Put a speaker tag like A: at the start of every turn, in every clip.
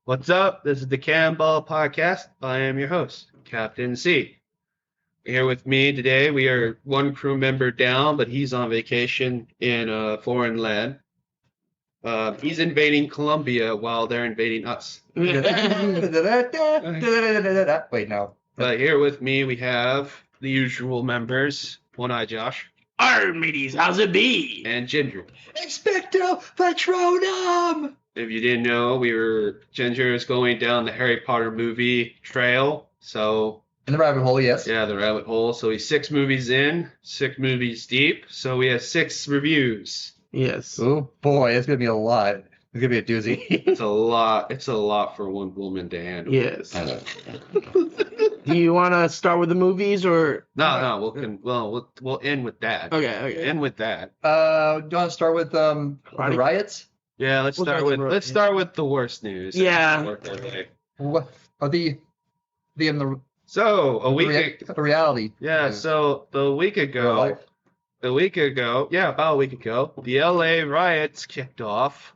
A: What's up? This is the Cannonball Podcast. I am your host, Captain C. Here with me today, we are one crew member down, but he's on vacation in a foreign land. He's invading Colombia while they're invading us.
B: Wait, no.
A: But here with me, we have the usual members. One Eye Josh.
C: Armides, how's it be?
A: And Ginger.
B: Expecto Patronum!
A: If you didn't know, Ginger is going down the Harry Potter movie trail. So
B: In the rabbit hole, yes.
A: yeah, the rabbit hole. So he's 6 movies in, 6 movies deep. So we have 6 reviews.
C: Yes.
B: Oh boy, it's gonna be a lot. It's gonna be a doozy.
A: It's a lot. It's a lot for one woman to handle.
C: Yes. Do you want to start with the movies or?
A: No. We'll end with that.
C: Okay.
A: End with that.
B: Do you want to start with the riots?
A: Yeah, let's start with the worst news.
C: Yeah.
B: What are the
A: So a week.
B: The reality.
A: Yeah. So about a week ago, the LA riots kicked off,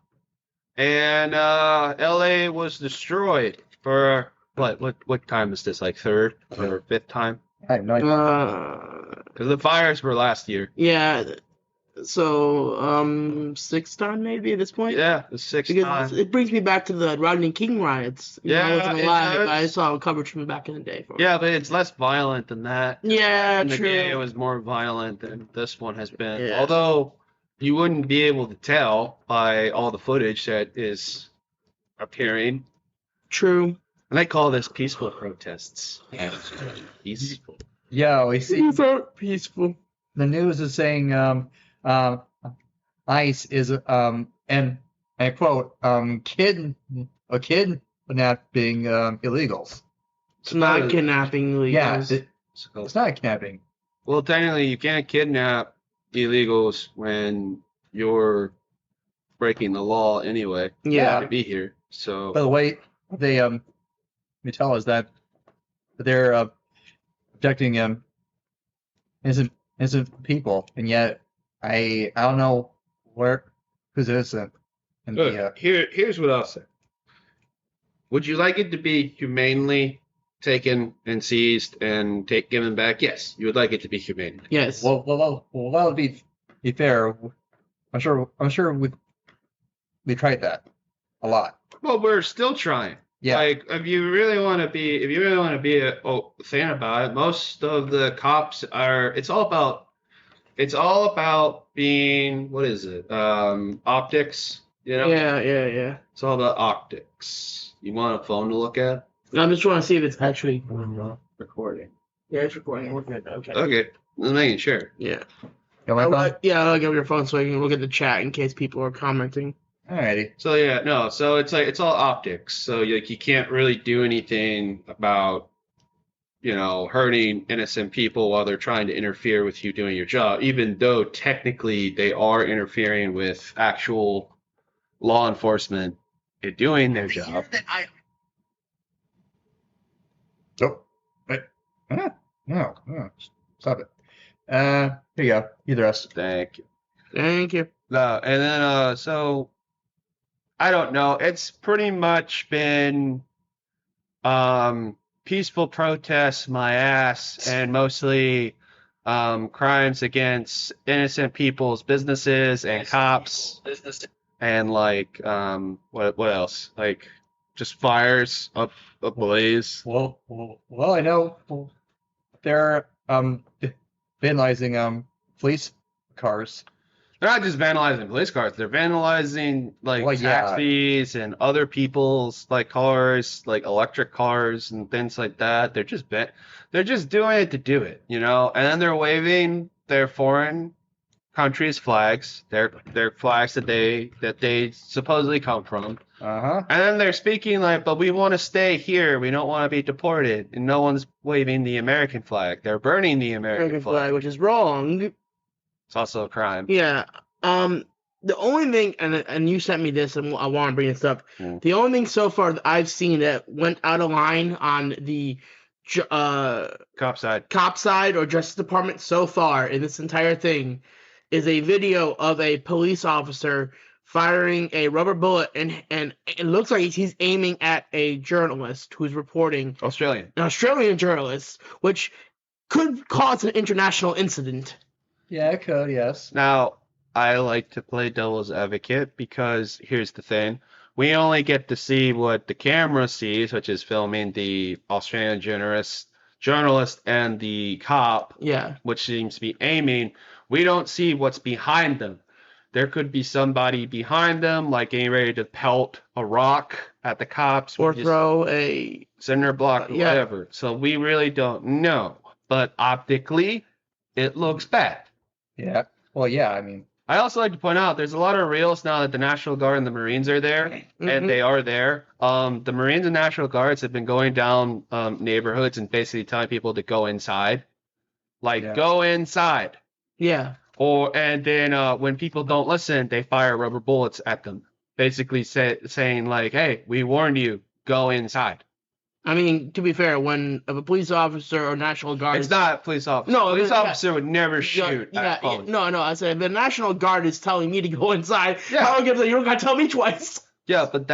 A: and LA was destroyed for what time is this? Like third or fifth time?
B: I have no idea.
A: Because the fires were last year.
C: Yeah. So, sixth time maybe at this point.
A: Yeah, the 6th time.
C: It brings me back to the Rodney King riots. I wasn't alive, but I saw coverage from back in the day.
A: Yeah, but it's less violent than that.
C: Yeah,
A: In the
C: true.
A: day, it was more violent than this one has been.
C: Yeah.
A: Although you wouldn't be able to tell by all the footage that is appearing.
C: True.
A: And they call this peaceful protests. Peaceful.
B: Yeah, we see.
C: These are peaceful.
B: The news is saying ICE is and I quote kidnapping illegals.
C: It's not kidnapping illegals.
B: Yeah, it's not kidnapping.
A: Well, technically, you can't kidnap illegals when you're breaking the law anyway.
C: Yeah.
A: To be here. So.
B: By the way, they tell us that they're protecting innocent people, and yet I don't know who's innocent. And
A: Look, here's what I'll say. Would you like it to be humanely taken and seized and given back? Yes, you would like it to be humane.
C: Yes.
B: Well, that would be fair. I'm sure we tried that a lot.
A: Well, we're still trying.
B: Yeah.
A: Like, if you really want to be a fan about it, most of the cops are. It's all about being, what is it? Optics. You know.
C: Yeah.
A: It's all about optics. You want a phone to look at?
C: I'm just trying to see if it's actually
A: Recording.
C: Yeah, it's recording. We're good. Okay.
A: Okay. I'm making sure.
C: Yeah.
B: Got my phone?
C: I'll give your phone so I can look at the chat in case people are commenting.
B: Alrighty.
A: So yeah, no. So it's all optics. So you can't really do anything about, hurting innocent people while they're trying to interfere with you doing your job, even though technically they are interfering with actual law enforcement in doing their job.
B: No. Stop it. Here you go. Either us.
A: Thank you.
C: Thank you.
A: No, and then so I don't know. It's pretty much been peaceful protests, my ass, and mostly crimes against innocent people's businesses and cops, and like what else? Like just fires up ablaze.
B: Well, I know they're vandalizing police cars.
A: They're not just vandalizing police cars. They're vandalizing taxis and other people's cars, like electric cars and things like that. They're just doing it to do it, And then they're waving their foreign countries' flags, their flags that they supposedly come from.
B: Uh-huh.
A: And then they're speaking but we want to stay here. We don't want to be deported. And no one's waving the American flag. They're burning the American flag,
C: which is wrong.
A: It's also a crime.
C: Yeah. The only thing, and you sent me this, and I want to bring this up.
A: Yeah.
C: The only thing so far that I've seen that went out of line on the
A: Cop
C: side or Justice Department so far in this entire thing is a video of a police officer firing a rubber bullet, and it looks like he's aiming at a journalist who's reporting,
A: Australian.
C: an Australian journalist, which could cause an international incident.
B: Yeah, it could, yes.
A: Now, I like to play devil's advocate because here's the thing. We only get to see what the camera sees, which is filming the Australian journalist and the cop,
C: Yeah.
A: which seems to be aiming. We don't see what's behind them. There could be somebody behind them, like getting ready to pelt a rock at the cops.
C: Or throw a
A: cinder block or whatever. So we really don't know. But optically, it looks bad.
B: Yeah. Well, yeah, I mean.
A: I also like to point out there's a lot of reels now that the National Guard and the Marines are there, and they are there. The Marines and National Guards have been going down neighborhoods and basically telling people to go inside. Go inside.
C: Yeah.
A: And then when people don't listen, they fire rubber bullets at them, basically saying like, "Hey, we warned you, go inside."
C: I mean, to be fair, when a police officer or National Guard...
A: It's not a police officer.
C: No,
A: police officer would never shoot at phones.
C: No, I said, the National Guard is telling me to go inside.
A: Yeah.
C: You don't got to tell me twice.
A: Yeah, but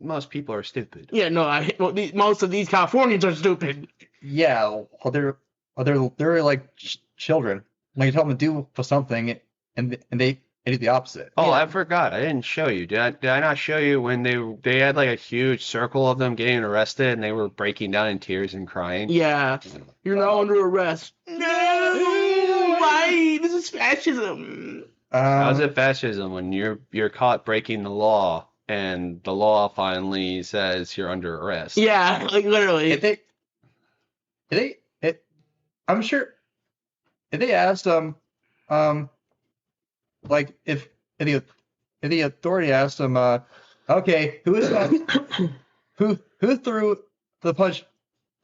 A: most people are stupid.
C: Yeah, no, most of these Californians are stupid.
B: Yeah, well, they're like children. Like you tell them to do for something, and they do the opposite.
A: Oh, yeah. I forgot. I didn't show you. Did I not show you when they had like a huge circle of them getting arrested and they were breaking down in tears and crying?
C: Yeah. You're now under arrest. No! Why? This is fascism.
A: How is it fascism when you're caught breaking the law and the law finally says you're under arrest?
C: Yeah, like literally.
B: I'm sure if they asked them, like if the authority asked them, okay, who threw the punch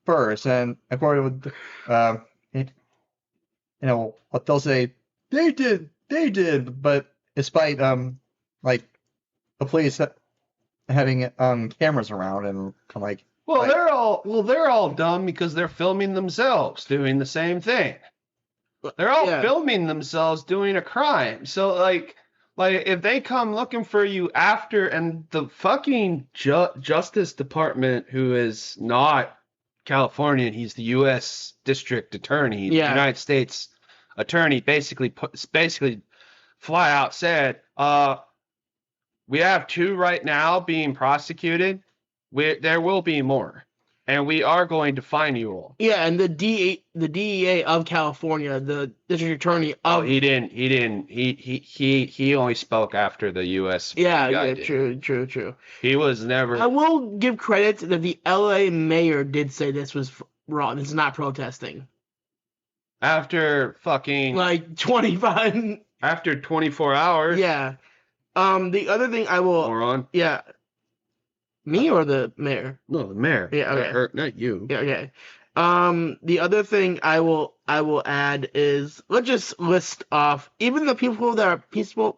B: first, and according to what they'll say, they did, but despite like the police having cameras around and like.
A: They're all dumb because they're filming themselves doing the same thing. They're all filming themselves doing a crime. So like if they come looking for you after, and the fucking Justice Department, who is not Californian, he's the U.S. District Attorney, the United States Attorney, basically flat out said, we have 2 right now being prosecuted. There will be more. And we are going to fine you all.
C: Yeah, and the DEA of California, the district attorney of...
A: He didn't. He only spoke after the U.S.
C: Yeah, true.
A: He was never...
C: I will give credit that the L.A. mayor did say this was wrong. This is not protesting.
A: After fucking...
C: Like 25...
A: After 24 hours.
C: Yeah. The other thing I will...
A: Moron.
C: Yeah. Me or the mayor?
A: No, the mayor.
C: Yeah, okay.
A: Not you.
C: Yeah, okay. The other thing I will add is, let's just list off even the people that are peaceful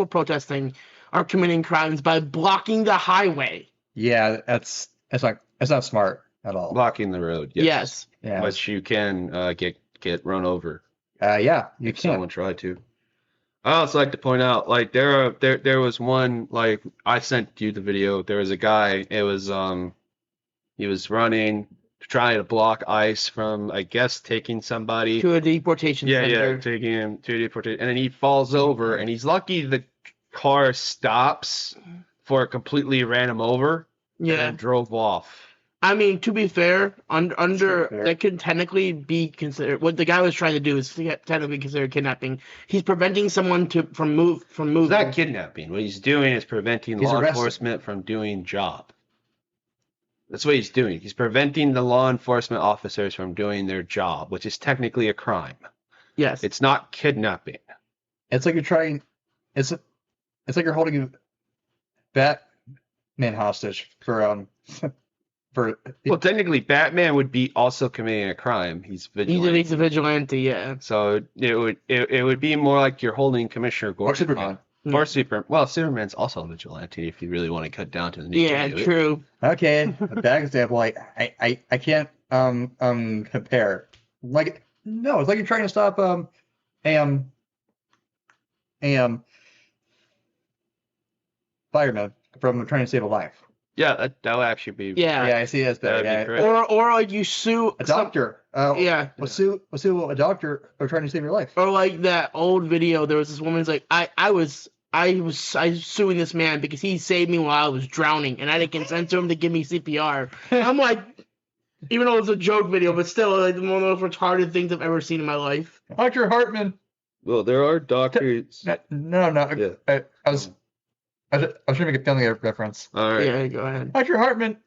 C: protesting are committing crimes by blocking the highway.
B: Yeah, that's not smart at all.
A: Blocking the road. Yes.
B: Yeah.
A: But you can get run over.
B: Yeah, you
A: if
B: can.
A: Someone tried to. I also like to point out, like there was one, like I sent you the video. There was a guy. It was he was running, trying to block ICE from, I guess, taking somebody
C: to a deportation center.
A: Yeah, taking him to a deportation, and then he falls over, and he's lucky the car stops before it completely ran him over.
C: Yeah,
A: and then drove off.
C: I mean, to be fair, that could technically be considered. What the guy was trying to do is technically considered kidnapping. He's preventing someone from moving.
A: It's not kidnapping. What he's doing is preventing law enforcement from doing job. That's what he's doing. He's preventing the law enforcement officers from doing their job, which is technically a crime.
C: Yes,
A: it's not kidnapping.
B: It's like you're trying. It's like you're holding a Batman hostage for
A: Well, technically, Batman would be also committing a crime. He's vigilante.
C: He's a vigilante, yeah.
A: So it would be more like you're holding Commissioner Gordon.
B: Or Superman.
A: Or Superman. Well, Superman's also a vigilante if you really want to cut down to the nitty-gritty.
C: Yeah, true.
B: Okay, a bad example. I can't compare. Like, no, it's like you're trying to stop fireman from trying to save a life.
A: Yeah, that would actually be.
C: Yeah.
B: Yeah, I see that's better.
A: That'd be
B: Yeah.
A: great.
C: Or like you sue
B: A doctor.
C: yeah.
B: We'll sue a doctor for trying to save your life.
C: Or like that old video, there was this woman's like, I was suing this man because he saved me while I was drowning, and I didn't consent to him to give me CPR. I'm like, even though it's a joke video, but still, like one of those retarded things I've ever seen in my life.
B: Dr. Hartman.
A: Well, there are doctors.
B: No.
A: Yeah.
B: I was trying to make a family reference.
A: All right.
C: Yeah, go ahead.
B: Dr. Hartman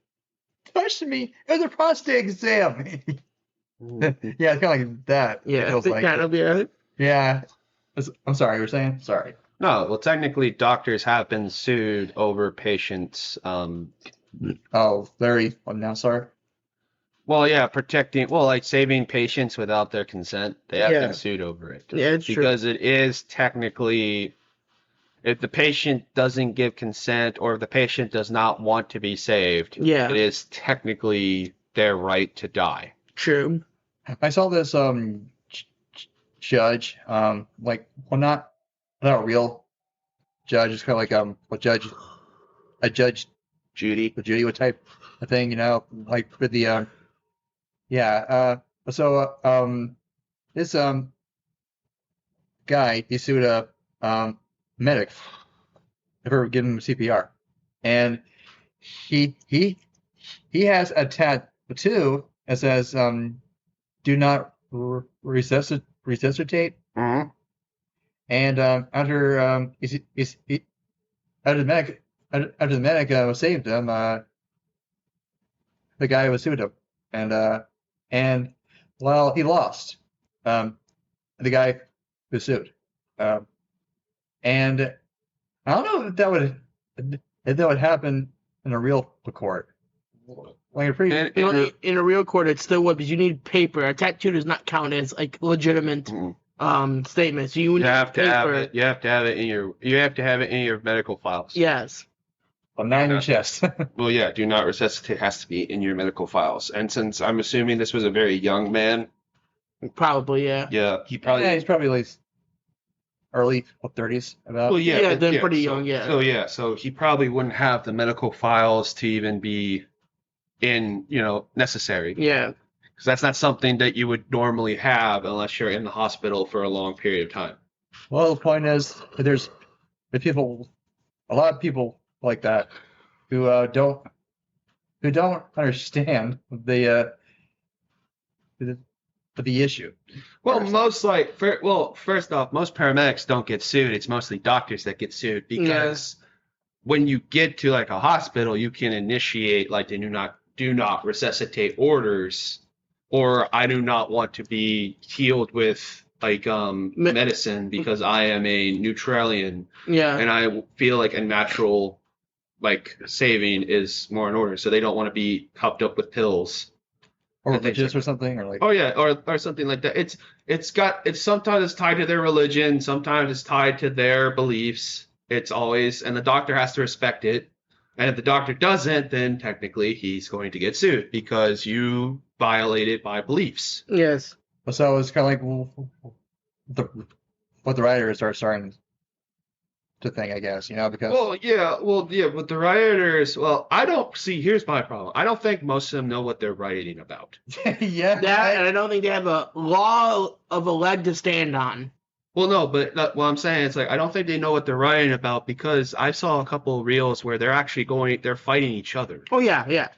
B: touched me. It was a prostate exam. Yeah, it's kind of like that. It
C: Yeah,
B: feels like.
C: kind of, yeah.
B: Yeah. I'm sorry, you were saying? Sorry.
A: No, well, technically, doctors have been sued over patients.
B: Oh, very. I'm now sorry.
A: Well, yeah, like saving patients without their consent. They have
C: Yeah.
A: been sued over it.
C: Yeah, it's true.
A: Because it is technically, if the patient doesn't give consent or if the patient does not want to be saved,
C: Yeah.
A: it is technically their right to die.
C: True.
B: I saw this judge, like, well, not a real judge. It's kind of like a judge
A: Judy.
B: would type of thing, you know, like with the yeah. This guy, he sued a medic for giving him CPR, and he has a tattoo that says "Do not resuscitate."
A: Mm-hmm.
B: And after the medic saved him, the guy was sued him, and well, he lost. The guy was sued, and I don't know if that would happen in a real court. Like a pretty.
C: In a real court, it still would, because you need paper. A tattoo does not count as like legitimate statements. You
A: have to have it. You have to have it in your medical files.
C: Yes.
B: Well, not in your chest.
A: Well, yeah, do not resuscitate has to be in your medical files. And since I'm assuming this was a very young man,
C: probably, yeah.
A: Yeah,
B: he's probably like early 30s. About.
A: Well, yeah,
C: then pretty young, yeah.
A: So yeah, so he probably wouldn't have the medical files to even be necessary.
C: Yeah.
A: Because that's not something that you would normally have unless you're in the hospital for a long period of time.
B: Well, the point is, there's a lot of people like that who don't understand the issue.
A: Well, first off, most paramedics don't get sued. It's mostly doctors that get sued because when you get to like a hospital, you can initiate like the do not resuscitate orders, or I do not want to be healed with like medicine because I am a neutralian.
C: Yeah.
A: And I feel like a natural like saving is more in order, so they don't want to be cupped up with pills
B: or religious or something, or like
A: or something like that. It's sometimes tied to their religion, sometimes it's tied to their beliefs. It's always, and the doctor has to respect it. And if the doctor doesn't, then technically he's going to get sued because you violated my beliefs.
C: Yes.
B: So it's kind of like what the rioters are starting to think, I guess, because.
A: Well, yeah, but the rioters, here's my problem. I don't think most of them know what they're rioting about.
B: Yeah.
C: And I don't think they have a law of a leg to stand on.
A: Well, no, but what I'm saying is like I don't think they know what they're writing about because I saw a couple of reels where they're fighting each other.
C: Oh yeah.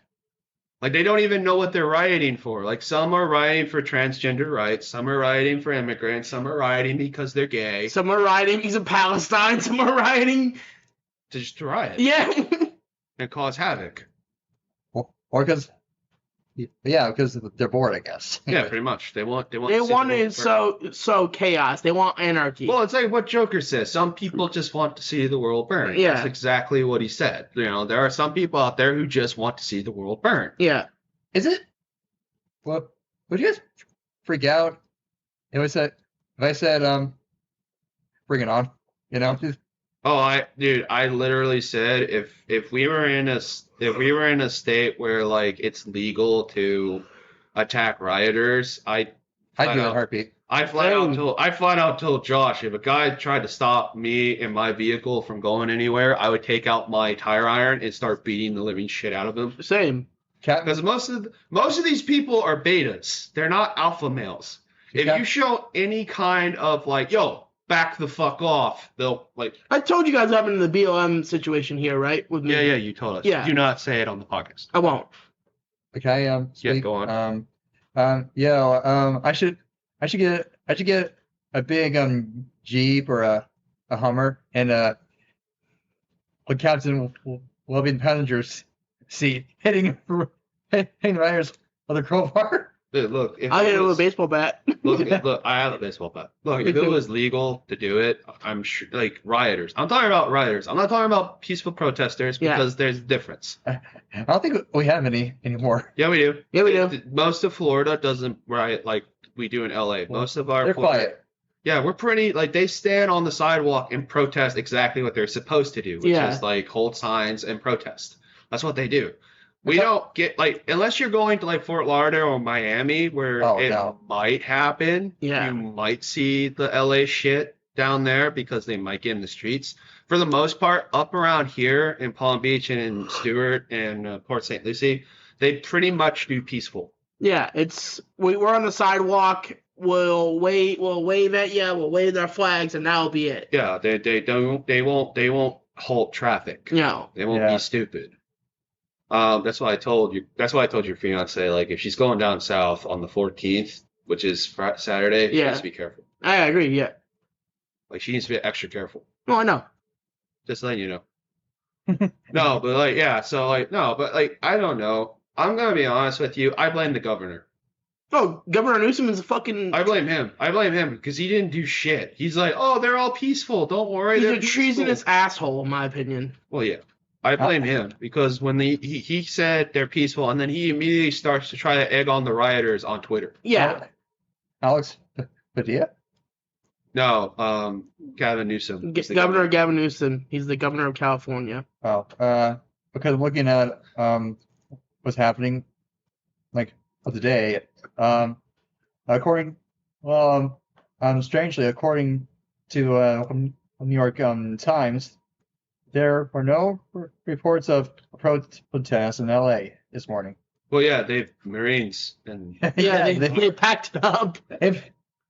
A: Like they don't even know what they're rioting for. Like some are rioting for transgender rights, some are rioting for immigrants, some are rioting because they're gay.
C: Some are rioting because of Palestine, some are rioting
A: to riot.
C: Yeah.
A: And cause havoc.
B: Or because. Yeah, because they're bored, I guess.
A: Yeah, pretty much. They want
C: it so chaos. They want anarchy.
A: Well, it's like what Joker says. Some people just want to see the world burn.
C: Yeah.
A: That's exactly what he said. There are some people out there who just want to see the world burn.
C: Yeah.
B: Is it? Well, would you guys freak out if I said, bring it on?
A: Oh, I literally said if we were in a state where like it's legal to attack rioters, I
B: I'd do it in a heartbeat.
A: I'd flat out told Josh if a guy tried to stop me and my vehicle from going anywhere, I would take out my tire iron and start beating the living shit out of him.
C: Same.
A: Because most of these people are betas. They're not alpha males. If you show any kind of like, yo, back the fuck off, they'll like.
C: I told you guys I'm in the BLM situation here, right? With me.
A: Yeah, you told us.
C: Yeah.
A: Do not say it on the podcast.
C: I won't.
B: Okay.
A: Yeah, go on.
B: I should get a big Jeep or a Hummer and a captain will be in the passenger's seat hitting riders with a crowbar.
A: Dude, look,
C: I'll hit it with a baseball bat.
A: look, I have a baseball bat. Look, if it was legal to do it, I'm sure, like, rioters. I'm talking about rioters. I'm not talking about peaceful protesters because there's a difference.
B: I don't think we have any anymore.
A: Yeah, we do.
C: Yeah, we do.
A: Most of Florida doesn't riot like we do in LA. Most of our
B: they're quiet.
A: Yeah, we're pretty, like, they stand on the sidewalk and protest exactly what they're supposed to do, which is, like, hold signs and protest. That's what they do. We don't get, like, unless you're going to, like, Fort Lauderdale or Miami, where might happen.
C: Yeah.
A: You might see the LA shit down there because they might get in the streets. For the most part, up around here in Palm Beach and in Stewart and Port St. Lucie, they pretty much do peaceful.
C: Yeah, we're on the sidewalk. We'll wave at you. We'll wave their flags, and that'll be it.
A: Yeah, they won't halt traffic.
C: No,
A: they won't be stupid. That's why I told you. That's why I told your fiance, like, if she's going down south on the 14th, which is Saturday, she needs to be careful.
C: I agree. Yeah,
A: like, she needs to be extra careful.
C: No, I know.
A: Just letting you know. No, but like, yeah. So like, no, but like, I don't know. I'm gonna be honest with you. I blame the governor.
C: Oh, Governor Newsom is a fucking.
A: I blame him. Because he didn't do shit. He's like, oh, they're all peaceful. Don't worry.
C: He's a treasonous asshole, in my opinion.
A: Well, yeah. I blame him because when he said they're peaceful, and then he immediately starts to try to egg on the rioters on Twitter.
C: Yeah.
B: Alex Padilla?
A: No, Gavin Newsom.
C: Governor Gavin Newsom. He's the governor of California.
B: Oh, because I'm looking at what's happening, like, of the day. Strangely, according to New York Times, there were no reports of protests in LA this morning.
A: Well, yeah, they've Marines and
C: they packed it up.
B: They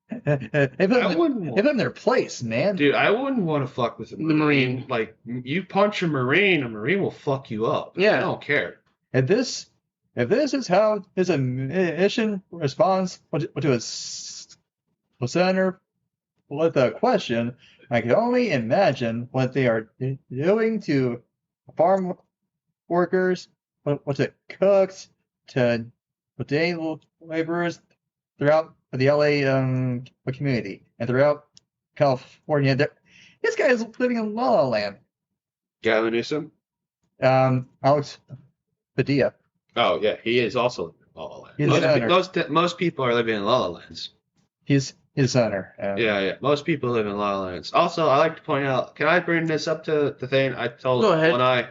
B: put them in their place, man.
A: Dude, I wouldn't want to fuck with a Marine. Like, you punch a Marine will fuck you up.
C: Yeah,
A: I don't care.
B: If this is how his mission responds to a senator with a question, I can only imagine what they are doing to farm workers, what's it, cooks, to day laborers throughout the LA community and throughout California. This guy is living in La La Land.
A: Gavin Newsom?
B: Alex Padilla.
A: Oh, yeah, he is also living in La La Land. Most people are living in La La Lands.
B: He's his senator.
A: Yeah. Most people live in La La Lands. Also, I like to point out, can I bring this up to the thing? I told Lanai.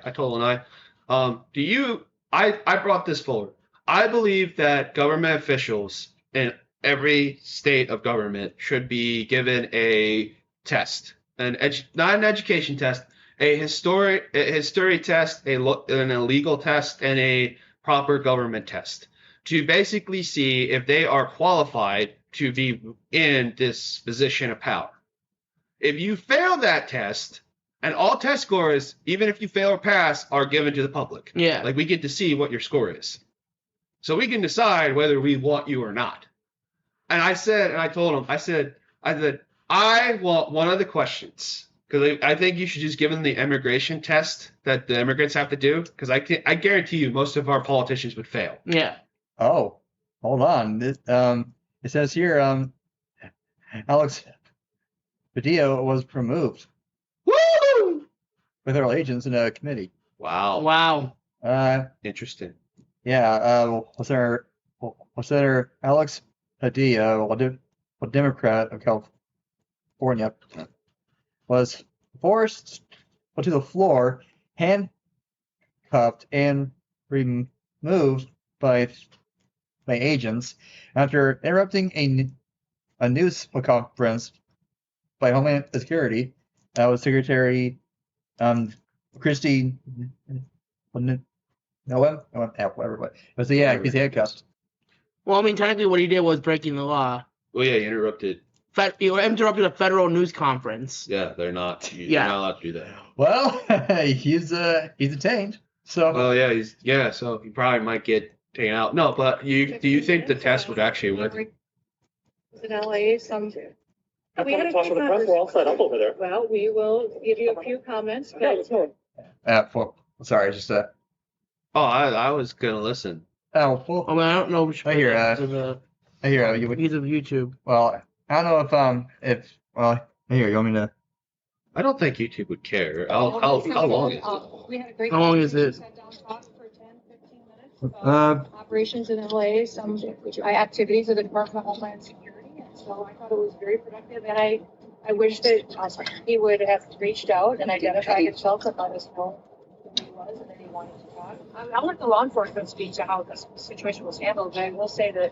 A: I brought this forward. I believe that government officials in every state of government should be given a test, not an education test, a history test, an illegal test, and a proper government test to basically see if they are qualified to be in this position of power. If you fail that test, and all test scores, even if you fail or pass, are given to the public.
C: Yeah.
A: Like, we get to see what your score is. So we can decide whether we want you or not. And I told him, I said, I want one of the questions. Because I think you should just give them the immigration test that the immigrants have to do. Because I guarantee you most of our politicians would fail.
C: Yeah.
B: Oh, hold on. It says here, Alex Padilla was removed.
A: Woo!
B: Federal agents in a committee.
A: Wow. Interesting.
B: Yeah. Senator Alex Padilla, a Democrat of California, was forced to the floor, handcuffed, and removed by agents after interrupting a a news conference by Homeland Security. With Secretary Christy Noem, whatever. But so yeah, he's handcuffed.
C: Well, I mean, technically, what he did was breaking the law.
A: Well, yeah, he interrupted.
C: He interrupted a federal news conference.
A: Yeah, they're not. You're not allowed to do that.
B: Well, he's detained. So.
A: Well, yeah, so he probably might get taken out. No, but do you think the test would actually work?
D: Was in LA some.
E: We had a talk with the press. We're all set up over there.
D: Well, we will give you a few comments.
B: Sorry, just
A: Oh, I was gonna listen.
B: Oh, well,
C: I mean, I don't know. Which
B: I hear you would.
C: He's of YouTube.
B: Well, I don't know if I hear you want me to.
A: I don't think YouTube would care. How long is it?
D: We had a great.
C: How long is it?
D: Sat down, talked for 10, 15 minutes about operations in LA, some activities of the Department of Homeland Security, and so I thought it was very productive. And I wish that he would have reached out and identified himself and let us know who he was and that he wanted to talk. I'll let the law enforcement speak to how this situation was handled, but I will say that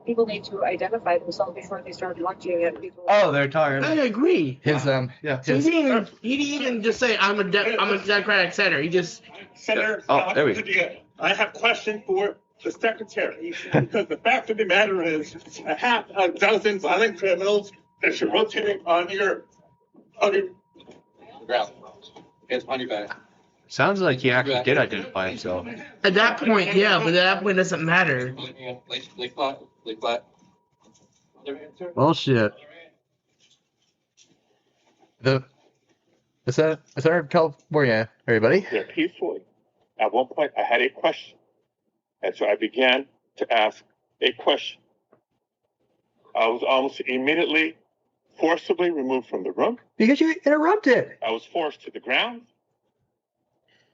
D: people need to identify themselves before they start looking at people.
A: Oh, they're talking.
C: I agree.
B: His
C: So he didn't even just say I'm a Democratic senator. He just
E: Senator,
A: there we go.
E: I have a question for the secretary, because the fact of the matter is, a half a dozen violent criminals that you're rotating on your
F: ground. It's on your back.
A: Sounds like he actually did identify himself.
C: at that point, yeah, but at that point it doesn't matter.
F: Lay flat. Lay flat.
B: Bullshit. Is that California, everybody?
E: There peacefully. At one point, I had a question, and so I began to ask a question. I was almost immediately forcibly removed from the room.
B: Because you interrupted.
E: I was forced to the ground,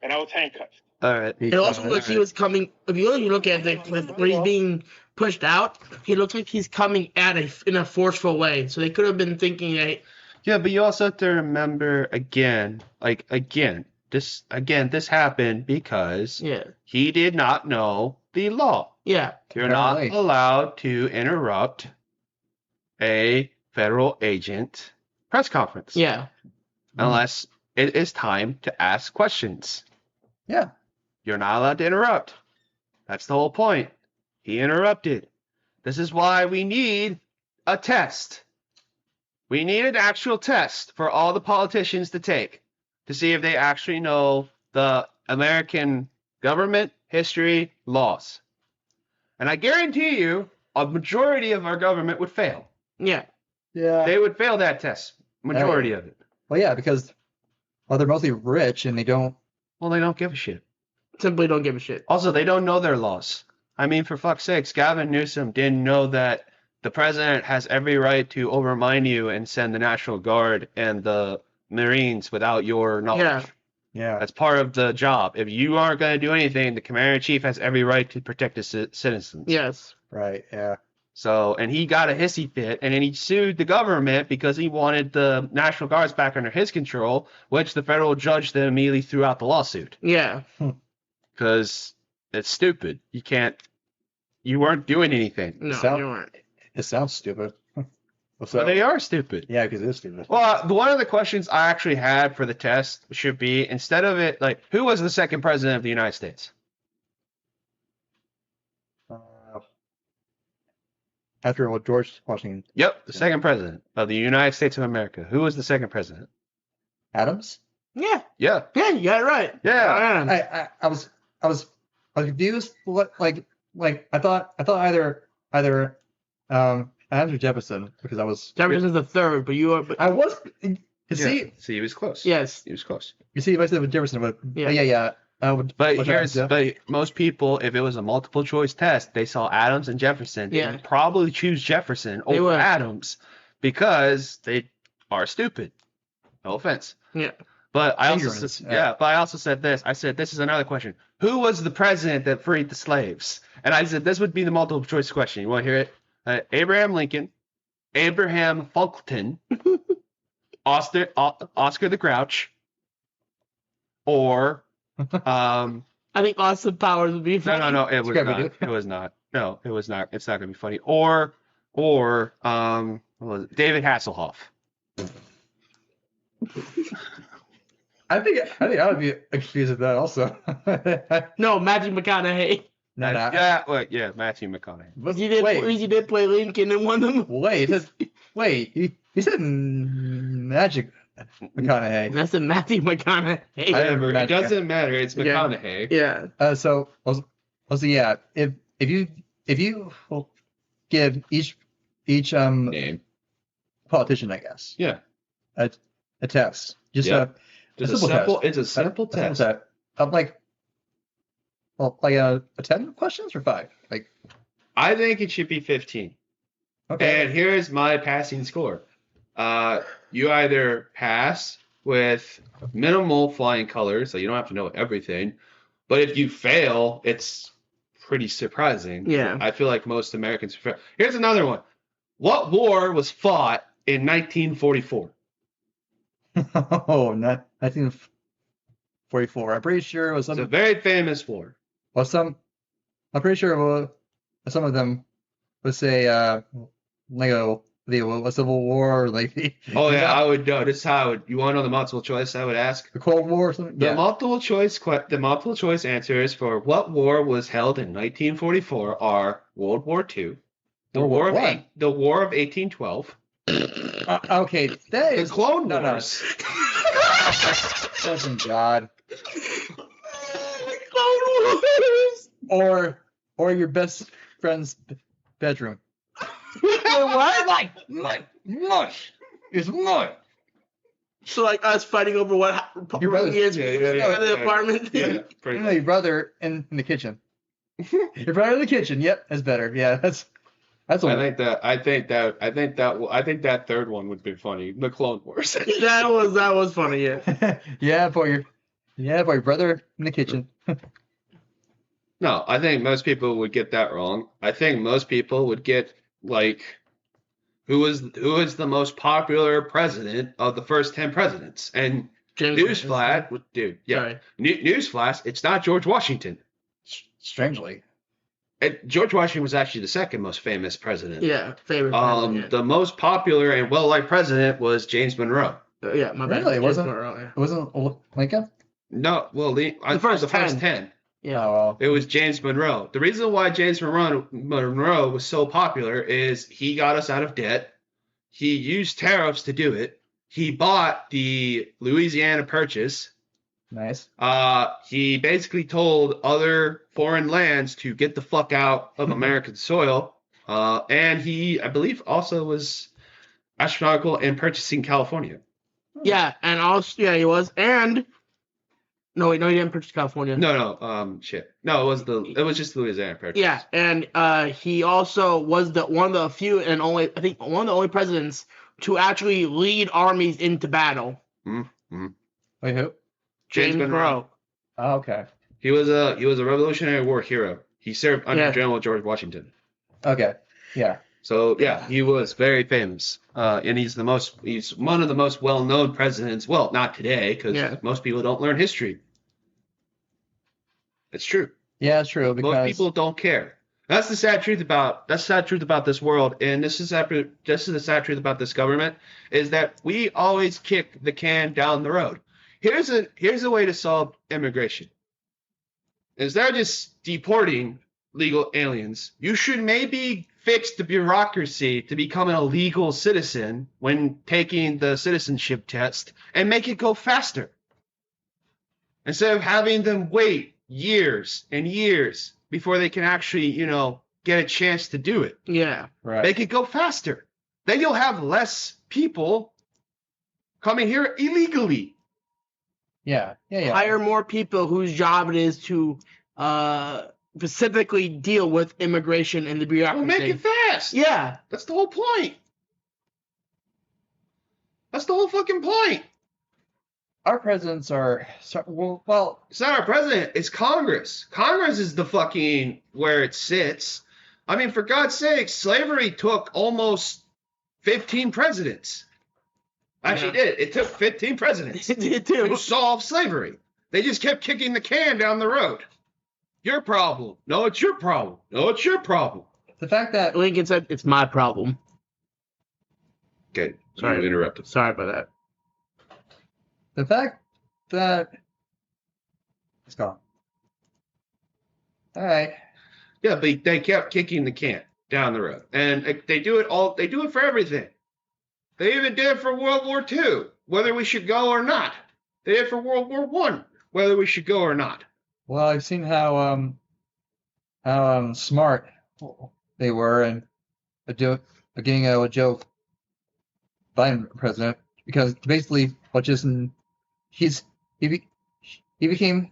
E: and I was handcuffed.
A: All right.
C: It also looks like he was coming. If you look at it, when he's being pushed out, he looks like he's coming at it in a forceful way. So they could have been thinking that.
A: Yeah, but you also have to remember this happened because he did not know the law.
C: Yeah.
A: You're not allowed to interrupt a federal agent press conference.
C: Yeah.
A: Unless it is time to ask questions.
B: Yeah.
A: You're not allowed to interrupt. That's the whole point. He interrupted. This is why we need a test. We need an actual test for all the politicians to take to see if they actually know the American government history laws. And I guarantee you, a majority of our government would fail.
C: Yeah.
B: Yeah.
A: They would fail that test. Majority of it.
B: Well, yeah, because they're mostly rich and they don't.
A: Well, they don't give a shit.
C: Simply don't give a shit.
A: Also, they don't know their laws. I mean, for fuck's sakes, Gavin Newsom didn't know that the president has every right to overmine you and send the National Guard and the Marines without your knowledge.
B: Yeah.
A: That's part of the job. If you aren't going to do anything, the commander-in-chief has every right to protect his citizens.
C: Yes.
B: Right. Yeah.
A: So, and he got a hissy fit, and then he sued the government because he wanted the National Guards back under his control, which the federal judge then immediately threw out the lawsuit.
C: Yeah.
A: Because it's stupid. You weren't doing anything.
C: No, you weren't.
B: It sounds stupid.
A: So they are stupid.
B: Yeah, because it is stupid.
A: Well, one of the questions I actually had for the test should be, instead of it, like, who was the second president of the United States?
B: After George Washington.
A: Yep, the second president of the United States of America. Who was the second president?
B: Adams.
C: Yeah.
A: Yeah.
C: Yeah, you got it right.
A: Yeah.
B: I was confused. What like I thought either Adams or Jefferson, because I was
C: Jefferson's the third, but you are. But,
B: I was. You see,
A: he was close.
C: yes.
A: He was close.
B: You see, if I said with Jefferson, but yeah.
A: But most people, if it was a multiple choice test, they saw Adams and Jefferson. They would probably choose Jefferson over Adams because they are stupid. No offense.
C: Yeah.
A: But I also said this. I said, this is another question. Who was the president that freed the slaves? And I said, this would be the multiple choice question. You want to hear it? Abraham Lincoln, Abraham Fulton, Oscar the Grouch, or
C: I think Austin Powers would be funny.
A: No, it was not. It was not. No, it was not. It's not going to be funny. Or or what was it? David Hasselhoff.
B: I think I would be accused of that also.
C: No, Matthew McConaughey.
B: No, no.
A: Yeah, Matthew McConaughey.
C: He did play Lincoln in one of them.
B: Wait. He said Magic McConaughey.
C: That's a Matthew McConaughey.
A: Whatever. It doesn't matter. It's McConaughey.
C: Yeah.
B: So yeah, if you give each
A: Name.
B: politician, I guess,
A: Yeah.
B: a test, just
A: Yep.
B: a simple test.
A: It's a simple test.
B: Of like 10 questions or 5? Like,
A: I think it should be 15.
B: okay.
A: And here's my passing score. You either pass with minimal flying colors, so you don't have to know everything. But if you fail, it's pretty surprising.
C: Yeah.
A: I feel like most Americans fail. Here's another one. What war was fought in 1944?
B: Oh, not 1944. I'm pretty sure it was
A: It's a
B: some.
A: very famous war.
B: Well, I'm pretty sure some of them would say like a Civil War, or like
A: Oh yeah, I would know. This is how I would. You want to know the multiple choice? I would ask.
B: the Cold War or something.
A: The multiple choice answers for what war was held in 1944 are World War II, the
B: World
A: War
B: War
A: of
B: One.
A: The War of 1812,
B: Okay, that
A: the
B: is
A: Clone
B: no.
A: Wars.
B: Oh God.
C: Clone
B: Or your best friend's bedroom.
C: Wars. What?
B: Mush. It's mush.
C: So like us fighting over what
B: Your brother.
C: years
A: Yeah,
C: in the apartment.
A: Yeah, pretty
B: No, your brother in the kitchen. Your brother in the kitchen. Yep, that's better. Yeah, that's
A: I
B: what.
A: think that third one would be funny. The Clone Wars.
C: that was funny. Yeah.
B: yeah, for your brother in the kitchen.
A: No, I think most people would get that wrong. I think most people would get like who is the most popular president of the first 10 presidents? And newsflash, dude, yeah.
C: Sorry.
A: Newsflash, it's not George Washington.
B: Strangely.
A: George Washington was actually the second most famous president.
C: Yeah, favorite. president,
A: The most popular and well-liked president was James Monroe.
C: yeah, my bad.
B: Really? It wasn't-
C: Yeah.
B: It wasn't Lincoln?
A: No, well, the
C: first
A: first
C: 10.
A: 10.
C: Yeah.
B: Oh, well.
A: It was James Monroe. The reason why James Monroe was so popular is he got us out of debt. He used tariffs to do it. He bought the Louisiana Purchase.
B: Nice.
A: He basically told other foreign lands to get the fuck out of American soil. And he, I believe, also was astronomical in purchasing California.
C: Yeah, and also he was, and no, he didn't purchase California.
A: No, shit. No, it was just Louisiana Purchase.
C: Yeah, and he also was one of the few and only, I think, one of the only presidents to actually lead armies into battle.
A: Mm-hmm.
B: Wait, who?
C: James Monroe.
B: Oh, okay.
A: He was a Revolutionary War hero. He served under General George Washington.
B: Okay. Yeah.
A: So yeah, he was very famous, and he's one of the most well-known presidents. Well, not today, because most people don't learn history. It's true.
B: Yeah, it's true. Because
A: Most people don't care. That's the sad truth about this world, and this is the sad truth about this government, is that we always kick the can down the road. Here's a way to solve immigration. Instead of just deporting legal aliens, you should maybe fix the bureaucracy to become a legal citizen when taking the citizenship test and make it go faster. Instead of having them wait years and years before they can actually, get a chance to do it.
C: Yeah.
B: Right.
A: Make it go faster. Then you'll have less people coming here illegally.
B: Yeah.
C: Hire more people whose job it is to specifically deal with immigration and the bureaucracy.
A: We'll make it fast.
C: Yeah.
A: That's the whole point. That's the whole fucking point.
B: Our presidents are well.
A: It's not our president. It's Congress. Congress is the fucking where it sits. I mean, for God's sake, slavery took almost 15 presidents. Actually, it took 15 presidents
C: It did
A: to
C: too.
A: solve slavery. They just kept kicking the can down the road. Your problem. No, it's your problem. No, it's your problem.
B: the fact that
C: Lincoln said it's my problem.
A: Okay,
C: Sorry.
A: you interrupted.
C: Sorry about that.
B: the fact that it's gone. All right.
A: Yeah, but they kept kicking the can down the road, and they do it all. They do it for everything. They even did it for World War II, whether we should go or not. They did it for World War One, whether we should go or not.
B: Well, I've seen how smart they were and getting a Joe Biden president because basically what just he became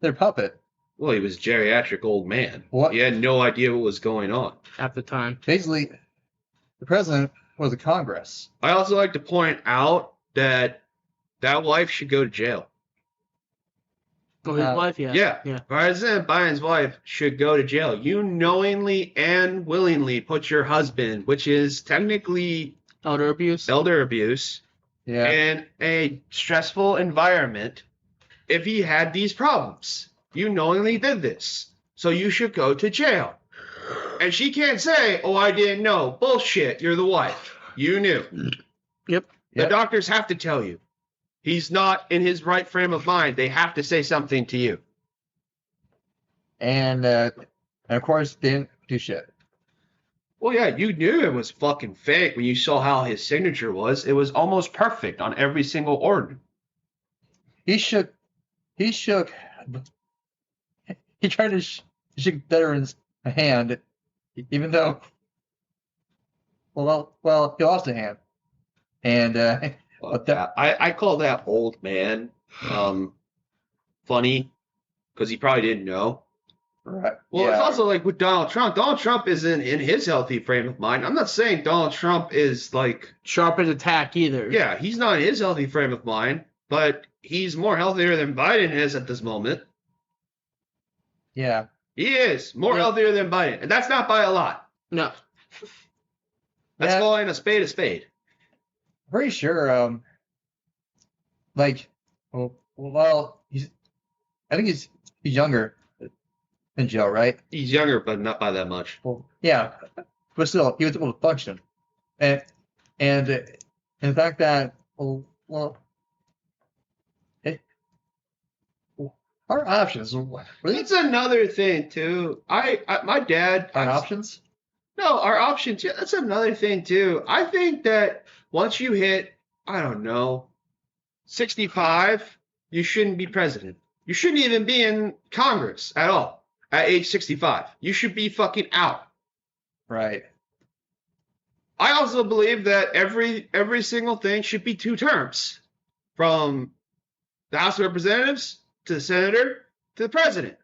B: their puppet.
A: Well, he was a geriatric old man.
B: What?
A: He had no idea what was going on.
C: At the time.
B: Basically, the president was the Congress.
A: I also like to point out that wife should go to jail.
C: Oh, his wife, yeah.
A: Yeah. President Biden's wife should go to jail. You knowingly and willingly put your husband, which is technically
C: Elder abuse.
B: Yeah.
A: in a stressful environment if he had these problems. You knowingly did this. So you should go to jail. And she can't say, oh, I didn't know. Bullshit. You're the wife. You knew.
C: Yep.
A: The doctors have to tell you. He's not in his right frame of mind. They have to say something to you.
B: And of course, they didn't do shit.
A: Well, yeah, you knew it was fucking fake when you saw how his signature was. It was almost perfect on every single order.
B: He shook. He tried to shake veterans' hand, even though, well, he lost a hand. And
A: I call that old man funny because he probably didn't know.
B: right.
A: Well,
B: yeah.
A: it's also like with Donald Trump. Donald Trump isn't in his healthy frame of mind. I'm not saying Donald Trump is like
C: Sharp as a tack either.
A: yeah, he's not in his healthy frame of mind, but he's more healthier than Biden is at this moment.
B: Yeah.
A: He is more healthier than Biden, and that's not by a lot.
C: No.
A: That's
B: Yeah.
A: calling a spade a spade.
B: Pretty sure. I think he's younger than Joe, right?
A: He's younger, but not by that much.
B: Well, yeah, but still, he was able to function, and the fact that our options really
A: That's another thing too. My dad.
B: our options.
A: No, our options. Yeah, that's another thing too. I think that once you hit, I don't know, 65, you shouldn't be president. You shouldn't even be in Congress at all at age 65. You should be fucking out.
B: Right.
A: I also believe that every single thing should be 2 terms, from the House of Representatives to the senator to the president.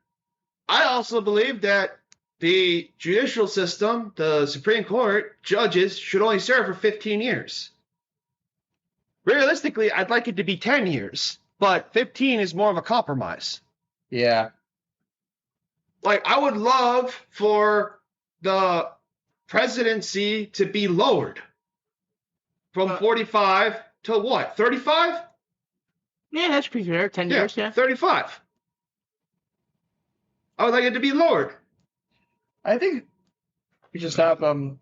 A: I also believe that the judicial system, the Supreme Court, judges should only serve for 15 years. Realistically, I'd like it to be 10 years, but 15 is more of a compromise.
B: Yeah.
A: Like, I would love for the presidency to be lowered from 45 to what, 35?
C: Yeah, that's pretty fair. 10 years, yeah.
A: 35. I would like it to be lowered.
B: I think we should stop. I don't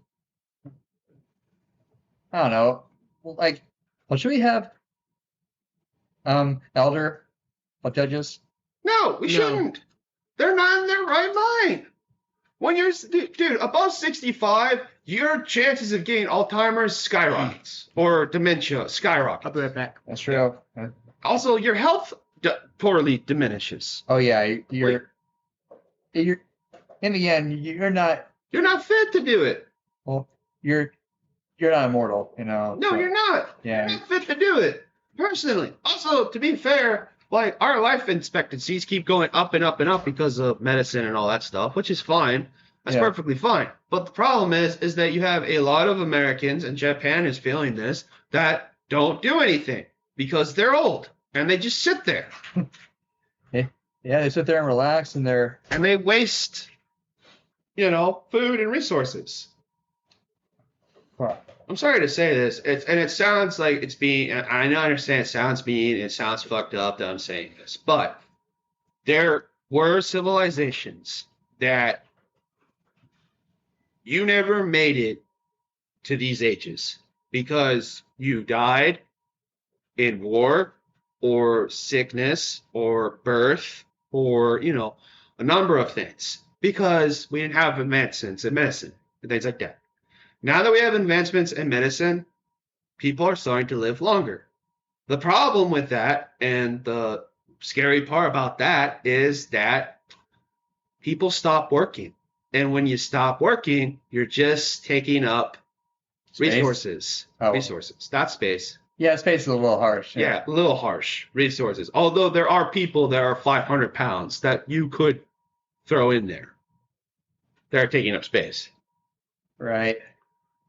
B: know. Like, well, should we have elder judges?
A: No, we shouldn't. They're not in their right mind. When you're, dude, above 65, your chances of getting Alzheimer's skyrockets or dementia skyrocket.
C: I'll be right back.
B: That's true.
A: Also, your health poorly diminishes.
B: Oh yeah, you're in the end, you're not.
A: You're not fit to do it.
B: Well, you're not immortal, you know.
A: No,
B: so-
A: you're not.
B: Yeah.
A: You're not fit to do it. Personally. Also, to be fair, like our life expectancies keep going up and up and up because of medicine and all that stuff, which is fine. That's
B: Yeah.
A: perfectly fine. But the problem is that you have a lot of Americans, and Japan is feeling this, that don't do anything because they're old and they just sit there
B: Yeah, they sit there and relax, and they're.
A: and they waste, food and resources.
B: Well,
A: I'm sorry to say this, it sounds like it's being. I understand it sounds mean, it sounds fucked up that I'm saying this, but there were civilizations that you never made it to these ages because you died in war or sickness or birth or, a number of things because we didn't have advancements in medicine and things like that. Now that we have advancements in medicine, people are starting to live longer. The problem with that and the scary part about that is that people stop working. And when you stop working, you're just taking up
B: Space?
A: resources.
B: Oh.
A: Resources, not space.
B: Yeah, space is a little harsh.
A: Yeah, a little harsh. Resources. Although there are people that are 500 pounds that you could throw in there. They're taking up space.
B: Right.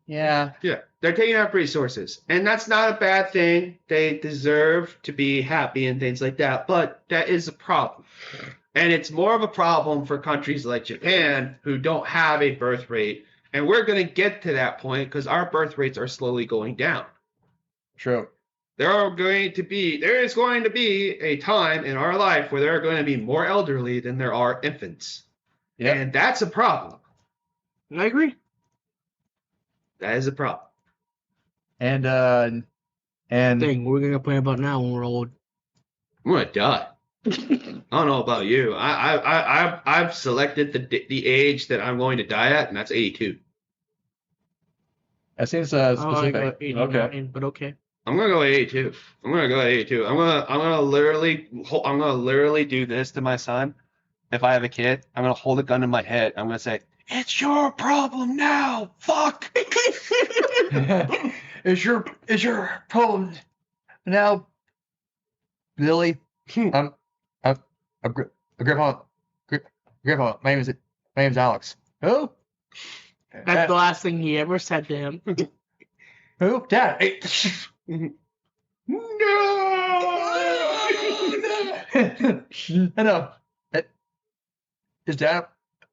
B: Yeah.
A: Yeah, they're taking up resources. And that's not a bad thing. They deserve to be happy and things like that. But that is a problem. And it's more of a problem for countries like Japan who don't have a birth rate. And we're going to get to that point because our birth rates are slowly going down.
B: True.
A: There is going to be a time in our life where there are going to be more elderly than there are infants.
B: Yeah.
A: And that's a problem.
C: I agree.
A: That is a problem.
B: And
C: Thing we're gonna complain about now when we're old.
A: I'm going to die. I don't know about you. I've selected the age that I'm going to die at, and that's 82.
B: that seems
C: I
B: specific.
C: go 89, but okay.
A: I'm gonna go 82. I'm gonna literally do this to my son. If I have a kid, I'm gonna hold a gun in my head. I'm gonna say, "It's your problem now. Fuck."
B: Is your problem now, Billy? I'm grandpa. Grandpa, my name's Alex. Who?
C: That's the last thing he ever said to him.
B: Who? Dad. Hey.
A: No.
B: I know. His dad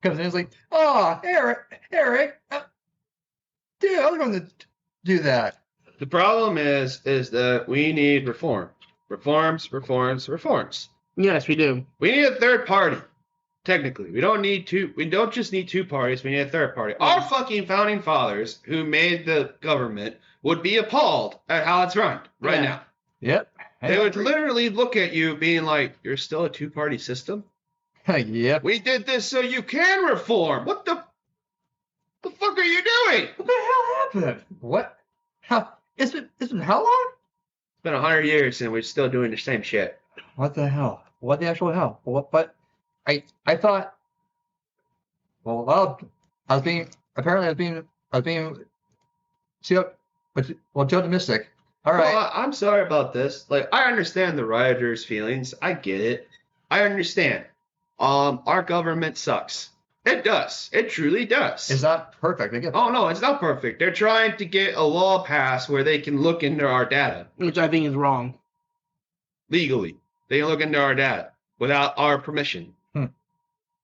B: comes in and is like, "Oh, Eric, dude, I was going to do that."
A: The problem is that we need reform. Reforms.
C: Yes, we do.
A: We need a third party. Technically, we don't just need two parties, we need a third party. Our fucking founding fathers who made the government would be appalled at how it's run right now.
B: Yep.
A: They would literally look at you being like, "You're still a two-party system?
B: Yep.
A: We did this so you can reform. What the fuck are you doing?"
B: What the hell happened? What? How? It's been how long?
A: It's been 100 years and we're still doing the same shit.
B: What the hell? What the actual hell? What? But I thought. Well, I was being too optimistic. All right.
A: Well, I'm sorry about this. Like, I understand the rioters' feelings. I get it. I understand. Our government sucks. It does. It truly does.
B: It's not perfect. I get that.
A: Oh no, it's not perfect. They're trying to get a law passed where they can look into our data
C: Which I think is wrong.
A: legally. They can look into our data without our permission.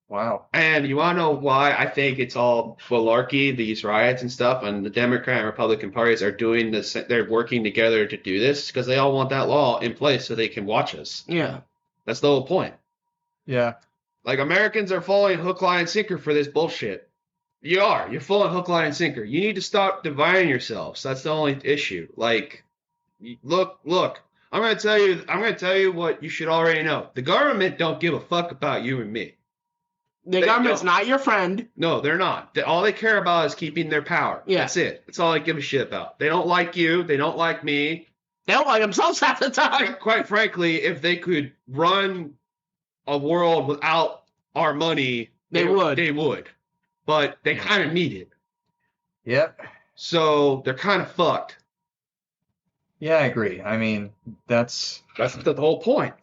B: Wow.
A: And you want to know why I think it's all malarkey, these riots and stuff, and the Democrat and Republican parties are doing this. They're working together to do this because they all want that law in place so they can watch us.
C: Yeah.
A: That's the whole point.
B: Yeah.
A: Like, Americans are falling hook, line, and sinker for this bullshit. You're falling hook, line, and sinker. You need to stop dividing yourselves. That's the only issue. Like, look. I'm gonna tell you what you should already know. The government don't give a fuck about you and me.
C: The government's not your friend.
A: No, they're not. All they care about is keeping their power.
C: Yeah.
A: That's it. That's all they give a shit about. They don't like you. They don't like me.
C: They don't like themselves half the time.
A: Quite frankly, if they could run a world without our money,
C: They would.
A: They would. But they kind of need it.
B: Yep.
A: So they're kind of fucked.
B: Yeah, I agree. I mean, that's
A: the whole point.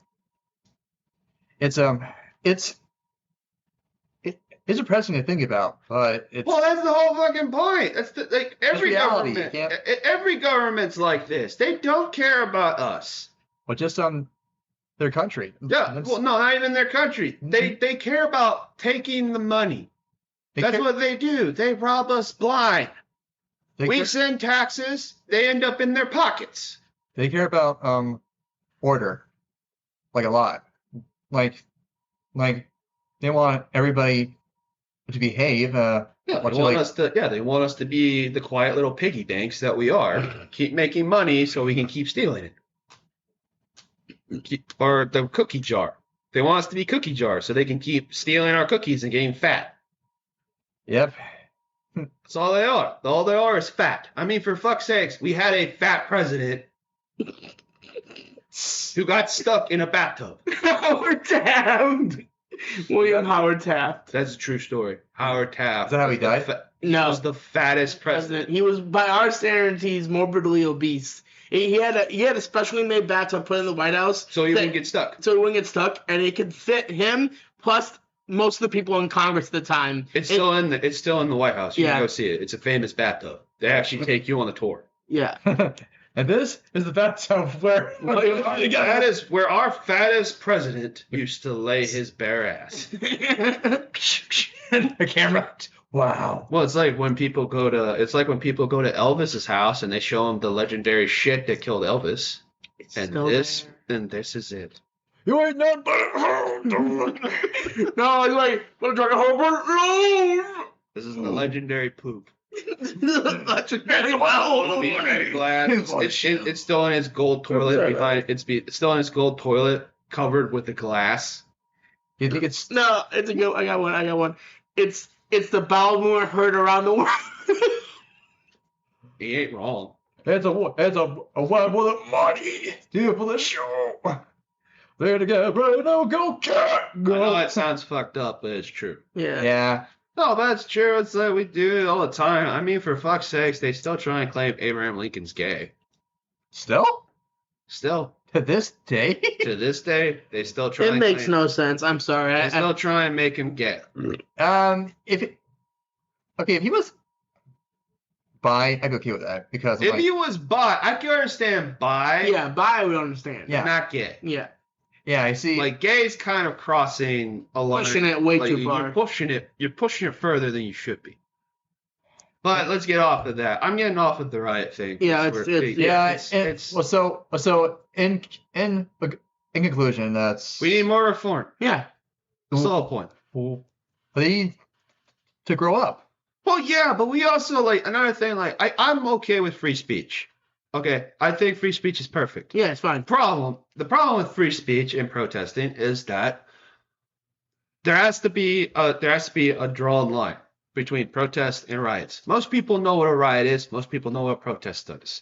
B: it's depressing to think about, but it's
A: Well, that's the whole fucking point. That's every
B: reality.
A: government. Every government's like this. They don't care about us.
B: well, just their country.
A: Yeah. Well, no, not even their country. They care about taking the money. That's what they do. They rob us blind. We send taxes. They end up in their pockets.
B: They care about order, like a lot. Like they want everybody to behave.
A: Yeah, they want us to be the quiet little piggy banks that we are. Keep making money so we can keep stealing it. Or the cookie jar. They want us to be cookie jars so they can keep stealing our cookies and getting fat.
B: Yep.
A: That's all they are. All they are is fat. I mean, for fuck's sakes, we had a fat president who got stuck in a bathtub.
C: Howard Taft. William Howard Taft.
A: That's a true story. Howard Taft.
B: Is that how he died?
A: He was the fattest president.
C: He was, by our standards, he's morbidly obese. He had a specially made bathtub put in the White House.
A: So he wouldn't get stuck.
C: So he wouldn't get stuck, and it could fit him plus most of the people in Congress at the time.
A: It's still in the White House. You can go see it. It's a famous bathtub. They actually take you on the tour.
C: Yeah.
B: And this is the bathtub where
A: that is where our fattest president used to lay his bare ass.
B: the camera. Wow.
A: Well, it's like when people go to Elvis's house and they show him the legendary shit that killed Elvis. This is it.
B: You ain't nothing but
C: No, he's like, wanna try to hold.
A: This is the legendary poop.
C: Legendary well.
A: It's still in his gold toilet behind. It's still in his gold toilet covered with the glass.
B: You think it's
C: No, it's a good. I got one. It's the bowel movement heard around the world.
A: He ain't wrong.
B: it's a one with a money. Do it for the show. There to go, bro. No go cat.
A: I know it sounds fucked up, but it's true.
C: Yeah.
B: Yeah.
A: No, that's true. It's like we do it all the time. I mean, for fuck's sakes, they still try and claim Abraham Lincoln's gay.
B: Still? To this day?
A: To this day, they still try.
C: It makes no sense. I'm sorry.
A: They still try and make him gay.
B: If he was bi, I'd be okay with that because
A: if he was bi, I can understand bi.
C: Yeah, bi we understand.
B: Yeah.
A: Not gay.
C: Yeah.
B: Yeah, I see.
A: Like gay's kind of crossing a line.
C: Pushing it way too far.
A: You're pushing it further than you should be. But let's get off of that. I'm getting off of the riot thing.
C: Yeah,
B: so in conclusion, that's
A: we need more reform.
C: Yeah.
A: That's the whole point.
B: They need to grow up.
A: Well, yeah, but we also like another thing. Like I'm okay with free speech. Okay, I think free speech is perfect.
C: Yeah, it's fine.
A: The problem with free speech and protesting is that there has to be a drawn line between protest and riots. Most people know what a riot is. Most people know what a protest is.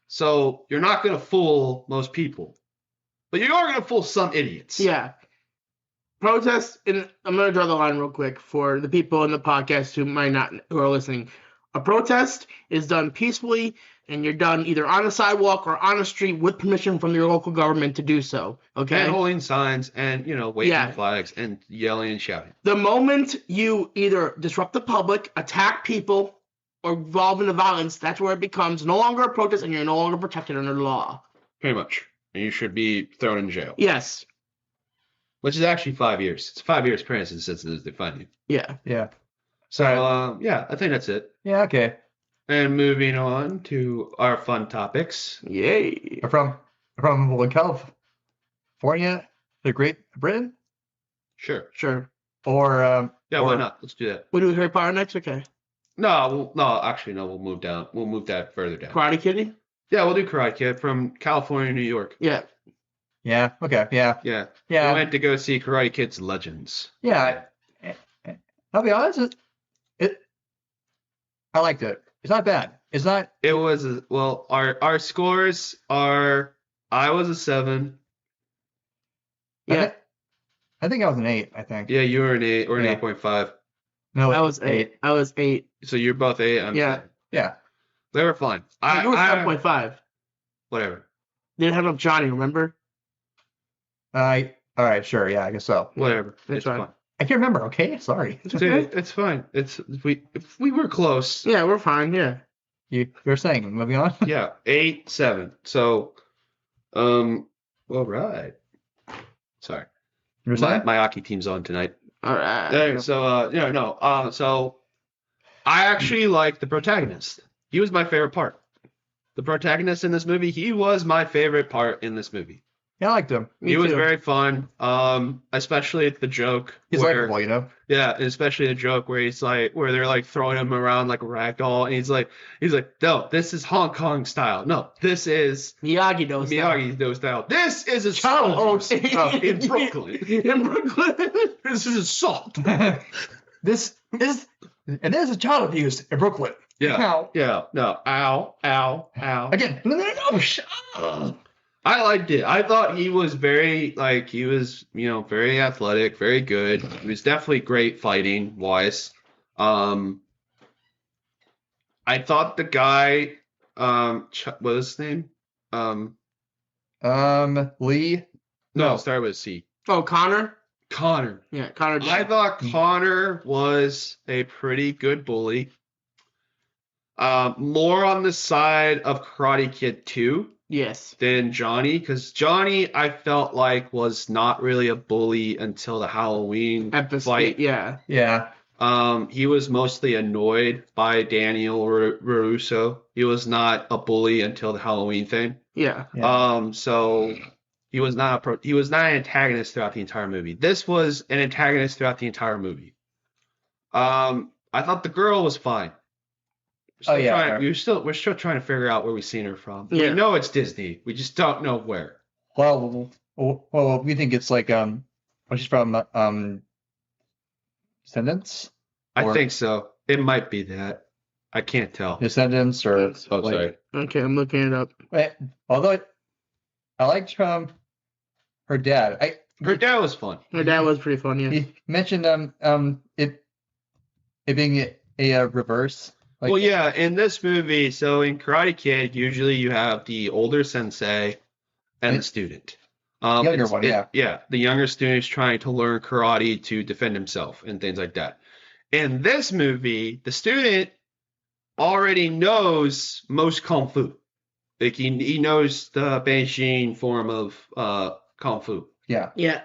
A: So you're not going to fool most people, but you are going to fool some idiots.
C: Yeah. Protest, and I'm going to draw the line real quick for the people in the podcast who are listening. A protest is done peacefully, and you're done either on a sidewalk or on a street with permission from your local government to do so. Okay.
A: And holding signs and, waving flags and yelling and shouting.
C: The moment you either disrupt the public, attack people, or involve in violence, that's where it becomes no longer a protest and you're no longer protected under the law.
A: Pretty much. And you should be thrown in jail.
C: Yes.
A: Which is actually 5 years. It's 5 years prison since they find you.
C: Yeah.
B: Yeah.
A: So, I think that's it.
B: Yeah, okay.
A: And moving on to our fun topics.
C: Yay.
B: From California to Great Britain?
A: Sure.
B: Or
A: why not? Let's do that.
C: We do Harry Potter next? Okay.
A: No, we'll move down. We'll move that further down.
C: Karate Kitty?
A: Yeah, we'll do Karate Kid from California to New York.
C: Yeah.
B: Yeah, okay, yeah.
A: Yeah. We
B: Yeah.
A: went to go see Karate Kid's Legends.
B: Yeah. I'll be honest, I liked it. It's not bad. It's not.
A: It was our scores are. I was a 7.
C: Yeah.
B: I think I was an 8. I think.
A: Yeah, you were an 8 or an 8.5.
B: No,
C: I was 8. I was 8.
A: So you're both 8. I'm
C: Yeah.
A: 7.
B: Yeah.
A: They were fun.
C: You were 7.5.
A: Whatever.
C: They didn't have enough Johnny, remember?
B: All right, sure, yeah, I guess so.
A: Whatever.
C: That's
A: It's
C: fine.
A: fun.
B: I can't remember. Okay, sorry.
A: It's fine. If we were close.
C: Yeah, we're fine. Yeah.
B: You're saying moving on.
A: Yeah, 8, 7. So, all right. Sorry,
B: You're saying?
A: my hockey team's on tonight.
C: All right.
A: So, so I actually like the protagonist. He was my favorite part. The protagonist in this movie. He was my favorite part in this movie.
B: Yeah, I liked him.
C: Me
A: He was
C: too.
A: very fun. Especially the joke.
B: He's
A: where,
B: likable, you know.
A: Yeah, especially the joke where where they're like throwing him around like a rag doll, and he's like, no, this is Hong Kong style. No, this is
C: Miyagi-Do style.
A: Miyagi-Do style. This is a
C: Oh,
A: salt in Brooklyn.
C: In Brooklyn.
A: This is assault.
B: This is child abuse in Brooklyn.
A: Yeah,
B: Ow.
A: yeah, no, ow, ow, ow.
B: Again. No,
A: I liked it. I thought he was very very athletic, very good. He was definitely great fighting wise. I thought the guy, what was his name?
B: Lee.
A: No, it started with a C.
C: Oh, Connor?
A: Connor.
C: Yeah, Connor.
A: I thought Connor was a pretty good bully. More on the side of Karate Kid 2
C: Yes.
A: than Johnny, because Johnny, I felt like, was not really a bully until the Halloween fight.
C: Yeah.
B: Yeah.
A: He was mostly annoyed by Daniel Russo. He was not a bully until the Halloween thing.
C: Yeah.
A: So he was not an antagonist throughout the entire movie. This was an antagonist throughout the entire movie. I thought the girl was fine. We're still trying to figure out where we've seen her from.
C: Yeah.
A: We know it's Disney. We just don't know where.
B: Well, we think it's like she's from Descendants.
A: I think so. It might be that. I can't tell.
B: Descendants or
A: Sorry.
C: Okay, I'm looking it up.
B: Although I liked her dad.
A: Her dad was fun.
C: Her dad was pretty fun, yeah.
B: He mentioned it being a reverse.
A: Well, yeah, in this movie, so in Karate Kid, usually you have the older sensei and the student.
B: Younger one, yeah.
A: Yeah, the younger student is trying to learn karate to defend himself and things like that. In this movie, the student already knows most kung fu. Like he knows the Beijing form of kung fu.
B: Yeah.
C: Yeah.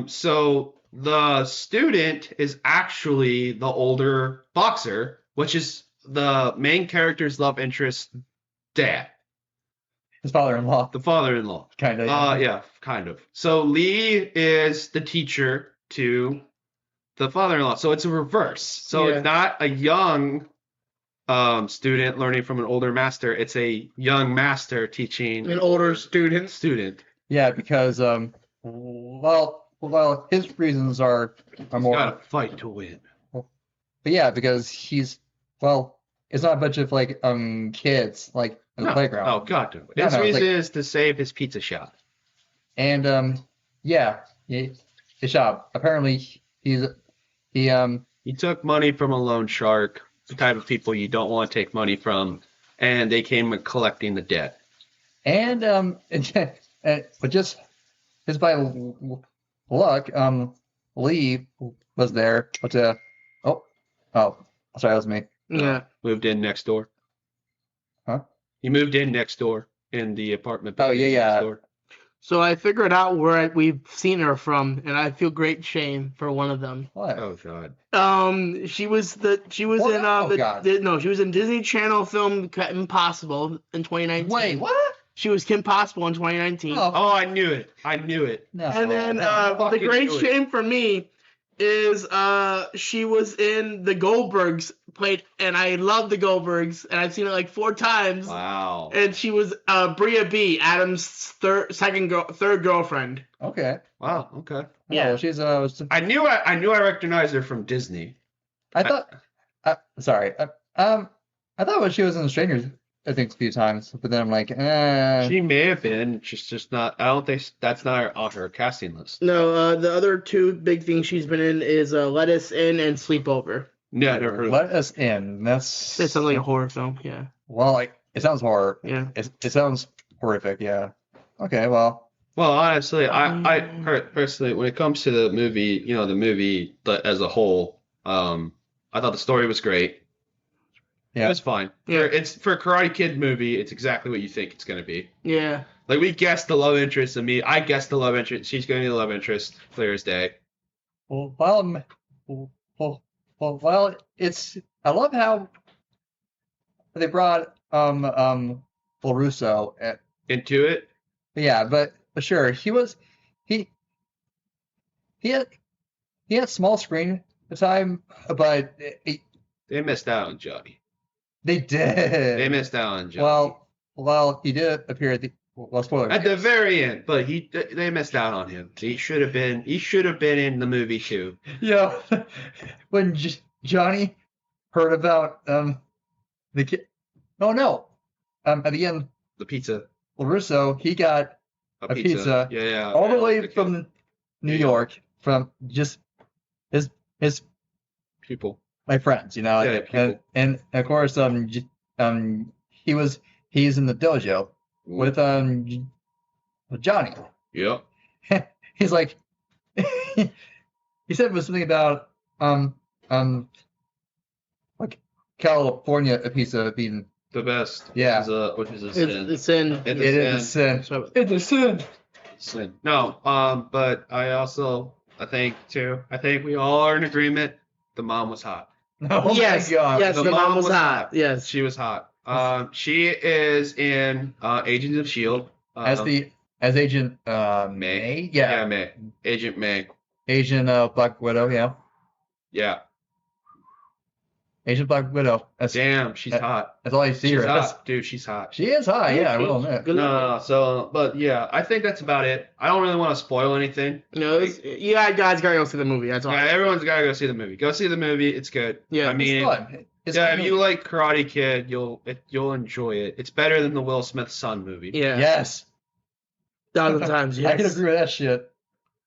A: So the student is actually the older boxer, which is the main character's love interest dad.
B: His father-in-law.
A: The father-in-law.
B: Kind of.
A: Yeah, kind of. So Lee is the teacher to the father-in-law. So it's a reverse. So it's not a young student learning from an older master. It's a young master teaching
C: an older student.
B: Yeah, because his reasons are more.
A: Got to fight to win.
B: But yeah, because it's not a bunch of kids in the playground.
A: Oh God, no. His reason is to save his pizza shop.
B: And his shop. Apparently he
A: took money from a loan shark, the type of people you don't want to take money from, and they came collecting the debt.
B: And but just by luck, Lee was there. But sorry, that was me.
C: Yeah.
A: Moved in next door.
B: Huh?
A: He moved in next door in the apartment.
B: Oh yeah.
A: Next door.
C: So I figured out where we've seen her from, and I feel great shame for one of them.
B: What?
A: Oh God.
C: She was in Disney Channel film Impossible in 2019.
B: Wait, what?
C: She was Kim Possible in 2019.
A: Oh, I knew it.
B: No.
C: And then the great shame for me is she was in the Goldbergs and I love the Goldbergs, and I've seen it like 4 times.
A: Wow.
C: And she was Bria B, Adam's third girlfriend.
B: Okay.
A: Wow. Okay.
C: Yeah.
B: Well, she's
A: I knew I recognized her from Disney.
B: I thought. Sorry. I thought she was in Strangers. I think a few times, but then I'm like,
A: She may have been. She's just not. I don't think that's not on her casting list.
C: No, the other 2 big things she's been in is Let Us In and Sleepover.
A: Yeah, never heard of
B: Let Us In. That
C: sounds like a horror film. Yeah.
B: Well, it sounds horror.
C: Yeah.
B: It sounds horrific. Yeah. Okay. Well,
A: honestly, I personally, when it comes to the movie, the movie as a whole, I thought the story was great.
B: Yeah.
A: It was fine.
C: Yeah.
A: It's for a Karate Kid movie. It's exactly what you think it's going to be.
C: Yeah.
A: Like we guessed the love interest of me. I guessed the love interest. She's going to be the love interest. Clear as day.
B: Well, it's. I love how they brought Russo
A: Into it.
B: Yeah, but sure, he he had small screen time, but
A: They missed out on Johnny.
B: they did.
A: They missed out on Johnny.
B: Well, he did appear at the spoiler.
A: At the very end, but they missed out on him. He should have been in the movie too.
B: Yeah, when Johnny heard about the kid. Oh no, at the end,
A: The pizza.
B: LaRusso, he got a pizza
A: Yeah.
B: all the way from New York, from just his
A: People.
B: my friends, you know,
A: Yeah, people.
B: and of course, he's in the dojo with Johnny.
A: Yep.
B: He's like, he said it was something about like California pizza being
A: The best.
B: Yeah.
A: Which is a sin.
C: It's in.
B: it is a sin.
C: So-
B: It's a sin.
A: Sin. No. But I think we all are in agreement. The mom was hot.
B: Oh
C: yes,
B: my God.
C: yes,
A: The
C: the mom
A: mom
C: was
A: was
C: hot.
A: hot.
C: Yes.
A: She was hot. She is in Agents of Shield.
B: As Agent May. Yeah.
A: May. Agent May.
B: Agent Black Widow. Yeah.
A: Yeah.
B: Agent Black Widow. That's
A: She's hot.
B: That's all I see
A: She's
B: her as.
A: hot, dude. She's hot.
B: She is hot. Yeah, I will admit.
C: Good
A: No. So, but yeah, I think that's about it. I don't really want to spoil anything.
C: No, you guys gotta go see the movie. That's all.
A: Yeah, everyone's gotta go see the movie. Go see the movie. It's good.
C: Yeah,
A: I mean,
B: It's fun. It's
A: yeah,
B: fun.
A: if you like Karate Kid, you'll enjoy it. It's better than the Will Smith son movie.
C: Yeah.
B: Yes.
C: 1,000 times. Yes.
B: I can agree with that shit.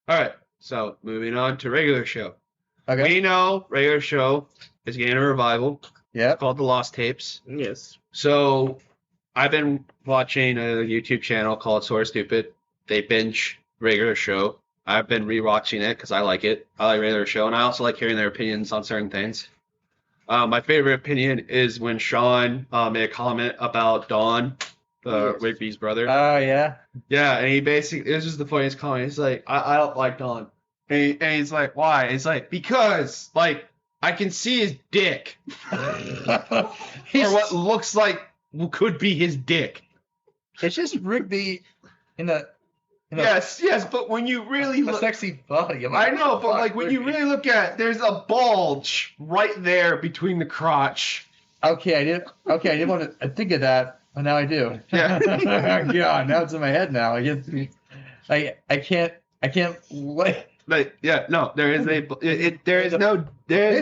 A: All right. So moving on to regular show.
B: Okay.
A: We know regular show is getting a revival
B: Yep.
A: called The Lost Tapes.
C: Yes.
A: So I've been watching a YouTube channel called Sort Stupid. They binge regular show. I've been rewatching it because I like it. I like regular show, and I also like hearing their opinions on certain things. My favorite opinion is when Sean made a comment about Don,
C: Yes.
A: Rigby's brother.
B: Oh yeah.
A: Yeah, and he basically, it was just the funniest comment. He's like, I don't like Don. And he's like, why? He's like, because, like, I can see his dick. Or what looks like could be his dick.
B: It's just Rigby in a
A: Yes, but when you really
B: a
A: look,
B: sexy body.
A: I know, but
B: fuck,
A: like when you
B: Rigby.
A: really look at it, there's a bulge right there between the crotch.
B: Okay, I didn't want to think of that, but now I do.
A: Yeah.
B: God, now it's in my head now. I can't wait.
A: But yeah, no, there is
B: Next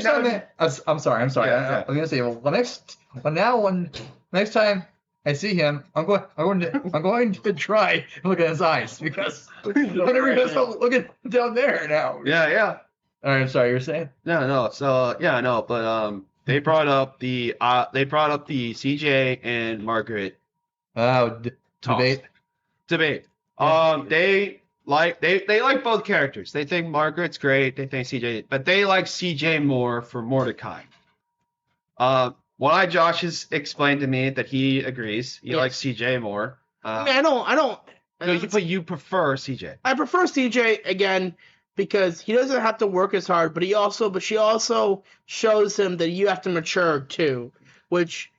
B: time, I'm sorry.
A: Yeah.
B: I'm gonna say, well, next time I see him, I'm going to try to look at his eyes because whenever he goes looking down there now.
A: Yeah.
B: All right, I'm sorry. You were saying?
A: No. So yeah, no, but they brought up the CJ and Margaret
B: Oh,
A: talk. Debate.
B: Yeah.
A: They like both characters. They think Margaret's great. They think CJ, but they like CJ more for Mordecai. Josh has explained to me that he agrees. He likes CJ more.
C: I mean, I don't.
A: But you prefer CJ.
C: I prefer CJ again because he doesn't have to work as hard, but she also shows him that you have to mature too, which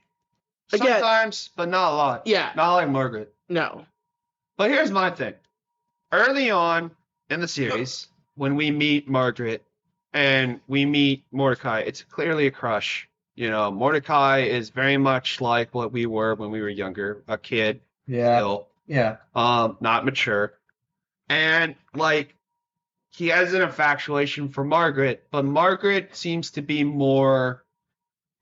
C: again,
A: Sometimes, but not a lot.
C: Yeah.
A: Not like Margaret.
C: no.
A: But here's my thing. Early on in the series, when we meet Margaret and we meet Mordecai, it's clearly a crush. You know, Mordecai is very much like what we were when we were younger, a kid,
B: Yeah.
A: still,
B: Yeah.
A: not mature. And like he has an infatuation for Margaret, but Margaret seems to be more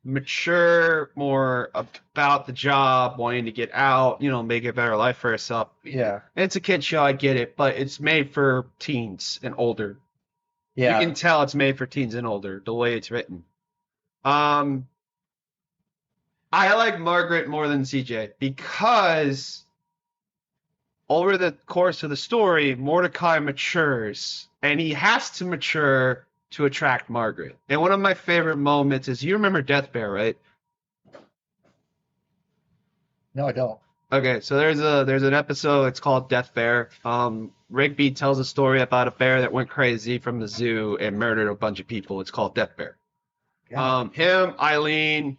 A: mature, more about the job, wanting to get out, make a better life for herself.
B: Yeah.
A: It's a kid show, I get it, but it's made for teens and older.
B: Yeah.
A: You can tell it's made for teens and older, the way it's written. I like Margaret more than CJ because over the course of the story, Mordecai matures, and he has to mature to attract Margaret. And one of my favorite moments is, you remember Death Bear, right?
B: No, I don't.
A: Okay, so there's an episode, it's called Death Bear. Rigby tells a story about a bear that went crazy from the zoo and murdered a bunch of people. It's called Death Bear. Him, Eileen,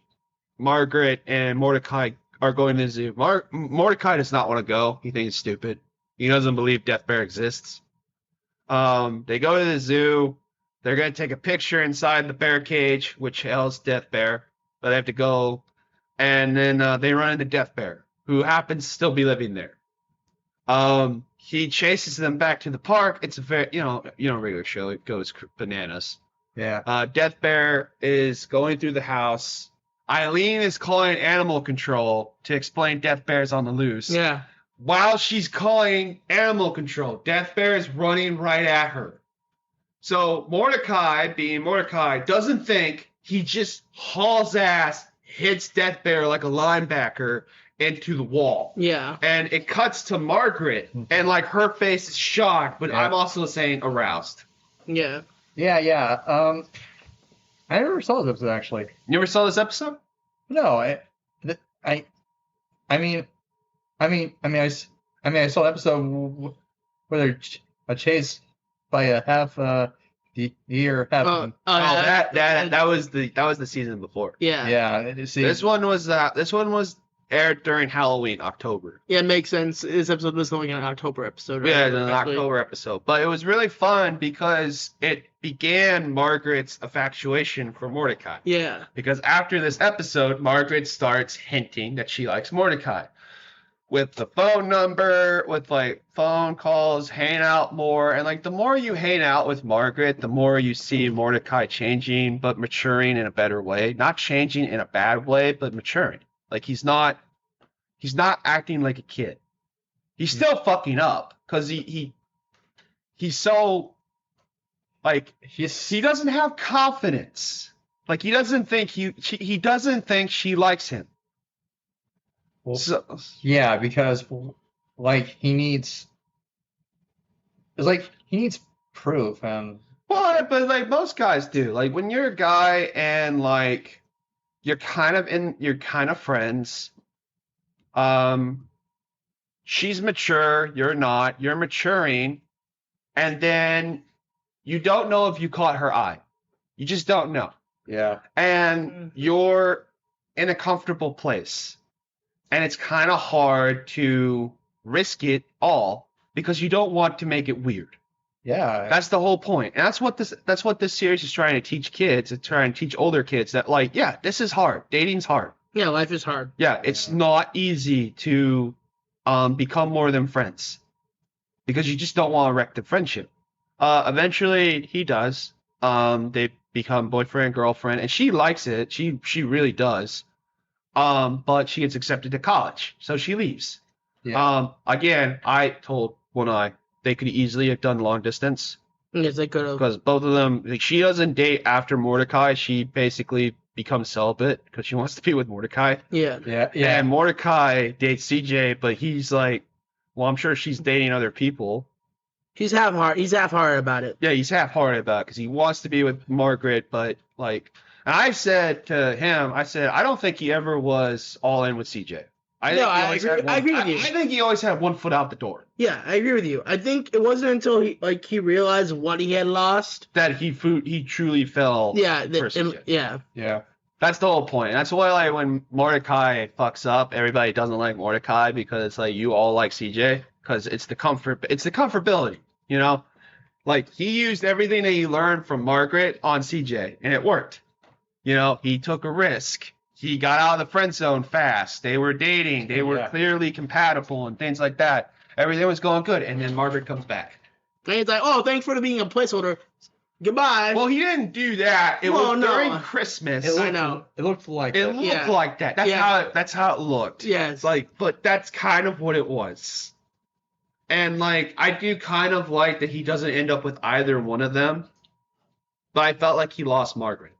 A: Margaret, and Mordecai are going to the zoo. Mordecai does not want to go. He thinks it's stupid. He doesn't believe Death Bear exists. They go to the zoo. They're gonna take a picture inside the bear cage, which houses Death Bear. But they have to go, and then they run into Death Bear, who happens to still be living there. He chases them back to the park. It's a very, regular show. It goes bananas.
B: Yeah.
A: Death Bear is going through the house. Eileen is calling animal control to explain Death Bear's on the loose.
C: Yeah.
A: While she's calling animal control, Death Bear is running right at her. So Mordecai, being Mordecai, doesn't think. He just hauls ass, hits Death Bear like a linebacker into the wall.
C: Yeah.
A: And it cuts to Margaret, and like her face is shocked, but I'm also saying aroused.
C: Yeah.
B: Yeah. I never saw this episode actually.
A: You ever saw this episode?
B: No, I mean, I saw an episode where they're chased by a half year.
A: That was the season before.
C: Yeah.
B: Yeah. See,
A: This one was aired during Halloween, October.
C: Yeah, it makes sense. This episode was going an October episode, right?
A: Yeah, an October episode. But it was really fun because it began Margaret's infatuation for Mordecai.
C: Yeah.
A: Because after this episode, Margaret starts hinting that she likes Mordecai. With the phone number, with like phone calls, hang out more. And like the more you hang out with Margaret, the more you see Mordecai changing, but maturing in a better way. Not changing in a bad way, but maturing. Like he's not acting like a kid. He's still fucking up because he's so like he doesn't have confidence. Like he doesn't think he doesn't think she likes him.
B: Well, yeah, because like he needs proof and.
A: Well, but like most guys do. Like when you're a guy and like you're kind of friends. She's mature, you're not. You're maturing, and then you don't know if you caught her eye. You just don't know.
B: Yeah.
A: And you're in a comfortable place. And it's kind of hard to risk it all because you don't want to make it weird.
B: Yeah.
A: That's the whole point. And that's what this series is trying to teach kids. It's trying to teach older kids that like, yeah, this is hard. Dating's hard.
C: Yeah, life is hard.
A: Yeah, it's not easy to become more than friends because you just don't want to wreck the friendship. Eventually he does. They become boyfriend and girlfriend, and she likes it. She really does. But she gets accepted to college, so she leaves.
B: Yeah.
A: Again, I told One Eye they could easily have done long distance.
C: Yes, they could have.
A: Because both of them, like, she doesn't date after Mordecai. She basically becomes celibate because she wants to be with Mordecai.
C: Yeah.
B: Yeah.
A: And Mordecai dates CJ, but he's like, well, I'm sure she's dating other people.
C: He's half-hearted about it.
A: Yeah, he's half-hearted about it because he wants to be with Margaret, but like, and I said to him, I don't think he ever was all in with CJ. I agree with you. I think he always had one foot out the door.
C: Yeah, I agree with you. I think it wasn't until he realized what he had lost
A: that he truly fell.
C: Yeah,
A: for CJ.
B: Yeah.
A: That's the whole point. That's why, like, when Mordecai fucks up, everybody doesn't like Mordecai because it's like you all like CJ because it's the comfortability, you know. Like he used everything that he learned from Margaret on CJ, and it worked. You know, he took a risk. He got out of the friend zone fast. They were dating. They were clearly compatible and things like that. Everything was going good, and then Margaret comes back.
C: And he's like, "Oh, thanks for being a placeholder. Goodbye."
A: Well, he didn't do that. It was during Christmas.
C: I know.
B: It looked like
A: that. That's how it looked.
C: Yes.
A: Like, but that's kind of what it was. And like, I do kind of like that he doesn't end up with either one of them. But I felt like he lost Margaret.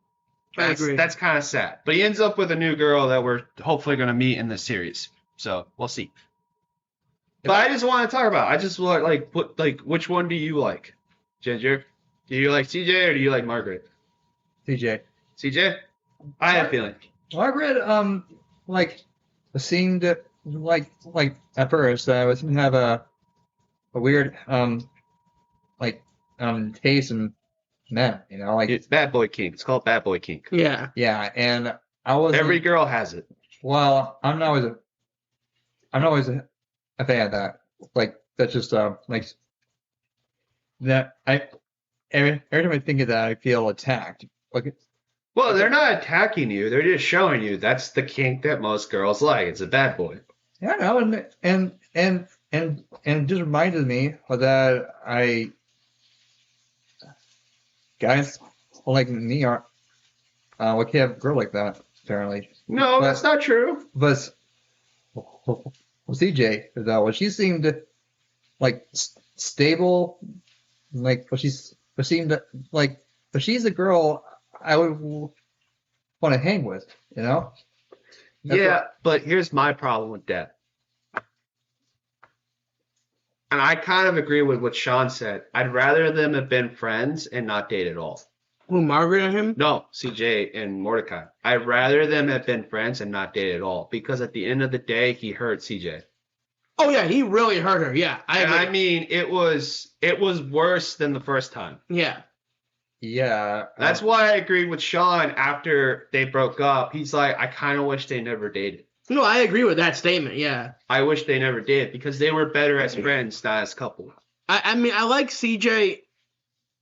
C: I agree.
A: That's kind of sad. But he ends up with a new girl that we're hopefully going to meet in this series. So we'll see. But I just want to talk about. I just want which one do you like, Ginger? Do you like CJ or do you like Margaret?
B: CJ.
A: CJ? I have a feeling.
B: Margaret, seemed like at first I was gonna have a weird taste in men, you know, like
A: it's bad boy kink. It's called bad boy kink.
C: Yeah.
B: Yeah, and I was
A: every girl has it.
B: Well, I'm not always a fan of that. Like that's just like that. Every time I think of that, I feel attacked. Like,
A: Well, they're not attacking you. They're just showing you that's the kink that most girls like. It's a bad boy.
B: yeah, no, and it just reminded me that guys like me are we can't have a girl like that apparently.
A: No,
B: But-
A: that's not true.
B: But well, CJ though, she seemed like stable, like but seemed like but she's a girl I would want to hang with, you know. That's
A: Yeah, but here's my problem with that. And I kind of agree with what Sean said. I'd rather them have been friends and not date at all.
C: Who, Margaret and him?
A: No, CJ and Mordecai. I'd rather them have been friends and not date at all. Because at the end of the day, he hurt CJ.
C: Oh yeah, he really hurt her. Yeah, I
A: And
C: agree.
A: I mean, it was worse than the first time.
C: Yeah.
B: Yeah,
A: That's why I agreed with Sean after they broke up. He's like, I kind of wish they never dated.
C: No, I agree with that statement. Yeah.
A: I wish they never did because they were better as friends, not as couple.
C: I mean, I like CJ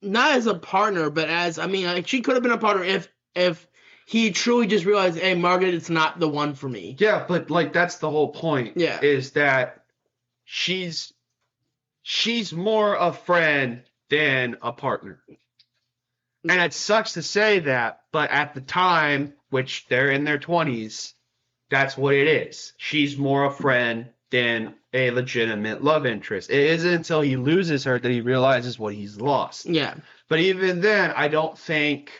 C: not as a partner, but as like she could have been a partner if he truly just realized, hey, Margaret, it's not the one for me.
A: Yeah, but like that's the whole point.
C: Yeah.
A: Is that she's more a friend than a partner. And it sucks to say that, but at the time, which they're in their 20s, that's what it is. She's more a friend than a legitimate love interest. It isn't until he loses her that he realizes what he's lost.
C: Yeah.
A: But even then, I don't think,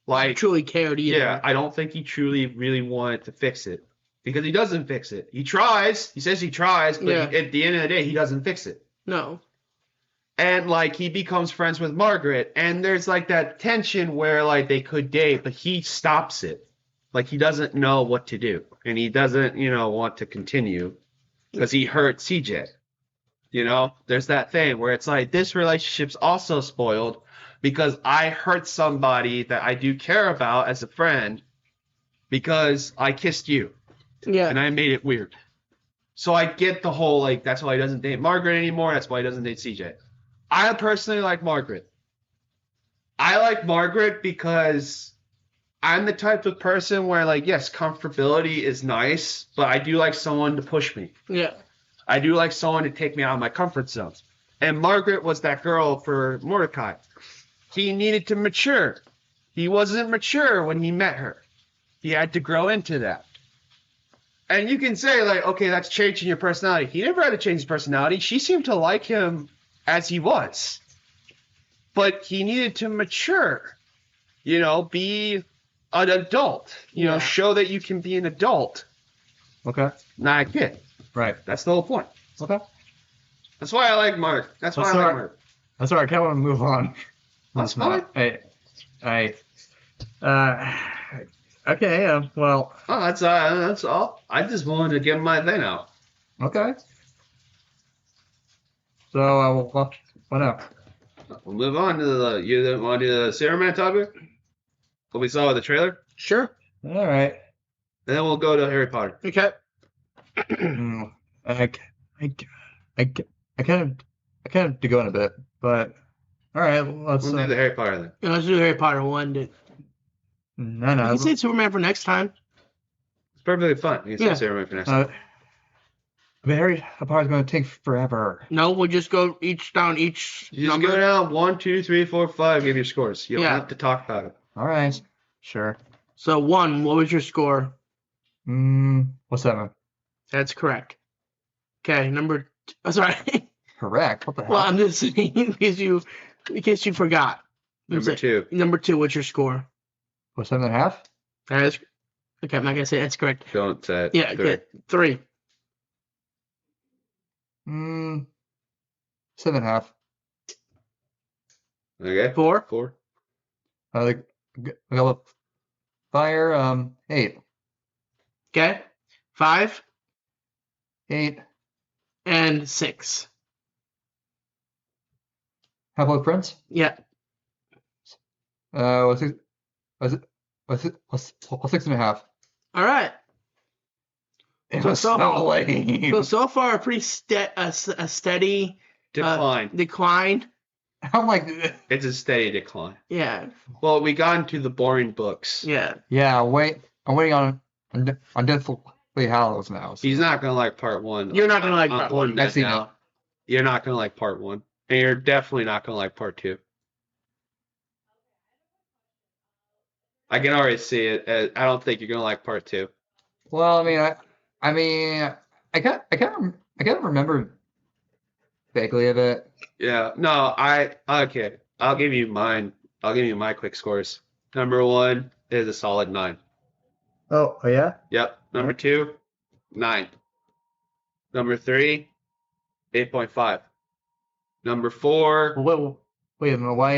A: like,
C: Truly cared either.
A: yeah, I don't think he truly really wanted to fix it. Because he doesn't fix it. He tries. He says he tries, but
C: Yeah.
A: at the end of the day, he doesn't fix it.
C: No.
A: And, like, he becomes friends with Margaret, and there's, like, that tension where, like, they could date, but he stops it. Like, he doesn't know what to do, and he doesn't, want to continue because he hurt CJ. There's that thing where it's like, this relationship's also spoiled because I hurt somebody that I do care about as a friend because I kissed you,
C: Yeah.
A: and I made it weird. So I get the whole, like, that's why he doesn't date Margaret anymore, that's why he doesn't date CJ. I personally like Margaret. I like Margaret because I'm the type of person where, like, yes, comfortability is nice, but I do like someone to push me.
C: Yeah.
A: I do like someone to take me out of my comfort zone. And Margaret was that girl for Mordecai. He needed to mature. He wasn't mature when he met her. He had to grow into that. And you can say, like, okay, that's changing your personality. He never had to change his personality. She seemed to like him as he was. But he needed to mature. Be an adult.
C: Yeah.
A: Show that you can be an adult,
B: okay,
A: not a kid.
B: right,
A: That's the whole point.
B: okay.
A: That's why I like Mark. That's why
B: That's
A: I like
B: all right.
A: Mark.
B: That's all right. I kind of want to move on.
A: That's fine.
B: Okay. Well,
A: Oh, that's all. I just wanted to get my thing out.
B: okay. So, what up?
A: We'll move on to the. You want to do the Sarah Man topic? What we saw with the trailer,
C: Sure.
B: All right.
A: and then we'll go to Harry Potter.
C: Okay.
B: I kind of have to go in a bit, but all right. Let's.
A: We'll do the Harry Potter then.
C: Yeah, let's do Harry Potter one. You
B: No.
C: can say Superman for next time.
A: It's perfectly fun. You can
C: Yeah.
A: say Sarah Man for next time.
B: But Harry Potter's going to take forever.
C: No, we'll just go down each
A: You just
C: number.
A: go down 1, 2, 3, 4, 5. Give your scores. You don't
C: Yeah.
A: have to talk about it.
B: All right. Sure.
C: So 1, what was your score?
B: What's that?
C: That's correct. Okay, number. Sorry.
B: Correct. What the hell?
C: Well, I'm just saying in case you forgot.
A: Number 2.
C: Number 2, what's your score?
B: What, 7.5?
C: That is. Okay, I'm not gonna say that's correct.
A: Don't say it.
C: Yeah,
A: 3.
C: good. 3.
B: 7.5.
A: Okay.
C: 4.
A: 4.
B: I got fire. 8.
C: Okay. 5
B: 8.
C: and 6.
B: How about Prince?
C: Yeah.
B: What's 6.5?
C: All right.
B: It was so lame.
C: So far, a pretty a steady
A: decline.
B: I'm like,
A: It's a steady decline.
C: Yeah.
A: Well, we got into the boring books.
C: Yeah.
B: I'm waiting on Deathly Hallows now. So.
A: He's not gonna like part 1.
C: You're not gonna like part 1.
B: I've seen it.
A: You're not gonna like part 1, and you're definitely not gonna like part 2. I can already see it. I don't think you're gonna like part 2.
B: Well, I kind of remember vaguely of it.
A: Yeah. No. Okay. I'll give you mine. I'll give you my quick scores. Number 1 is a solid 9.
B: Oh yeah.
A: Yep. Number 2, 9. Number 3, 8.5. Number 4.
B: Wait a minute. Why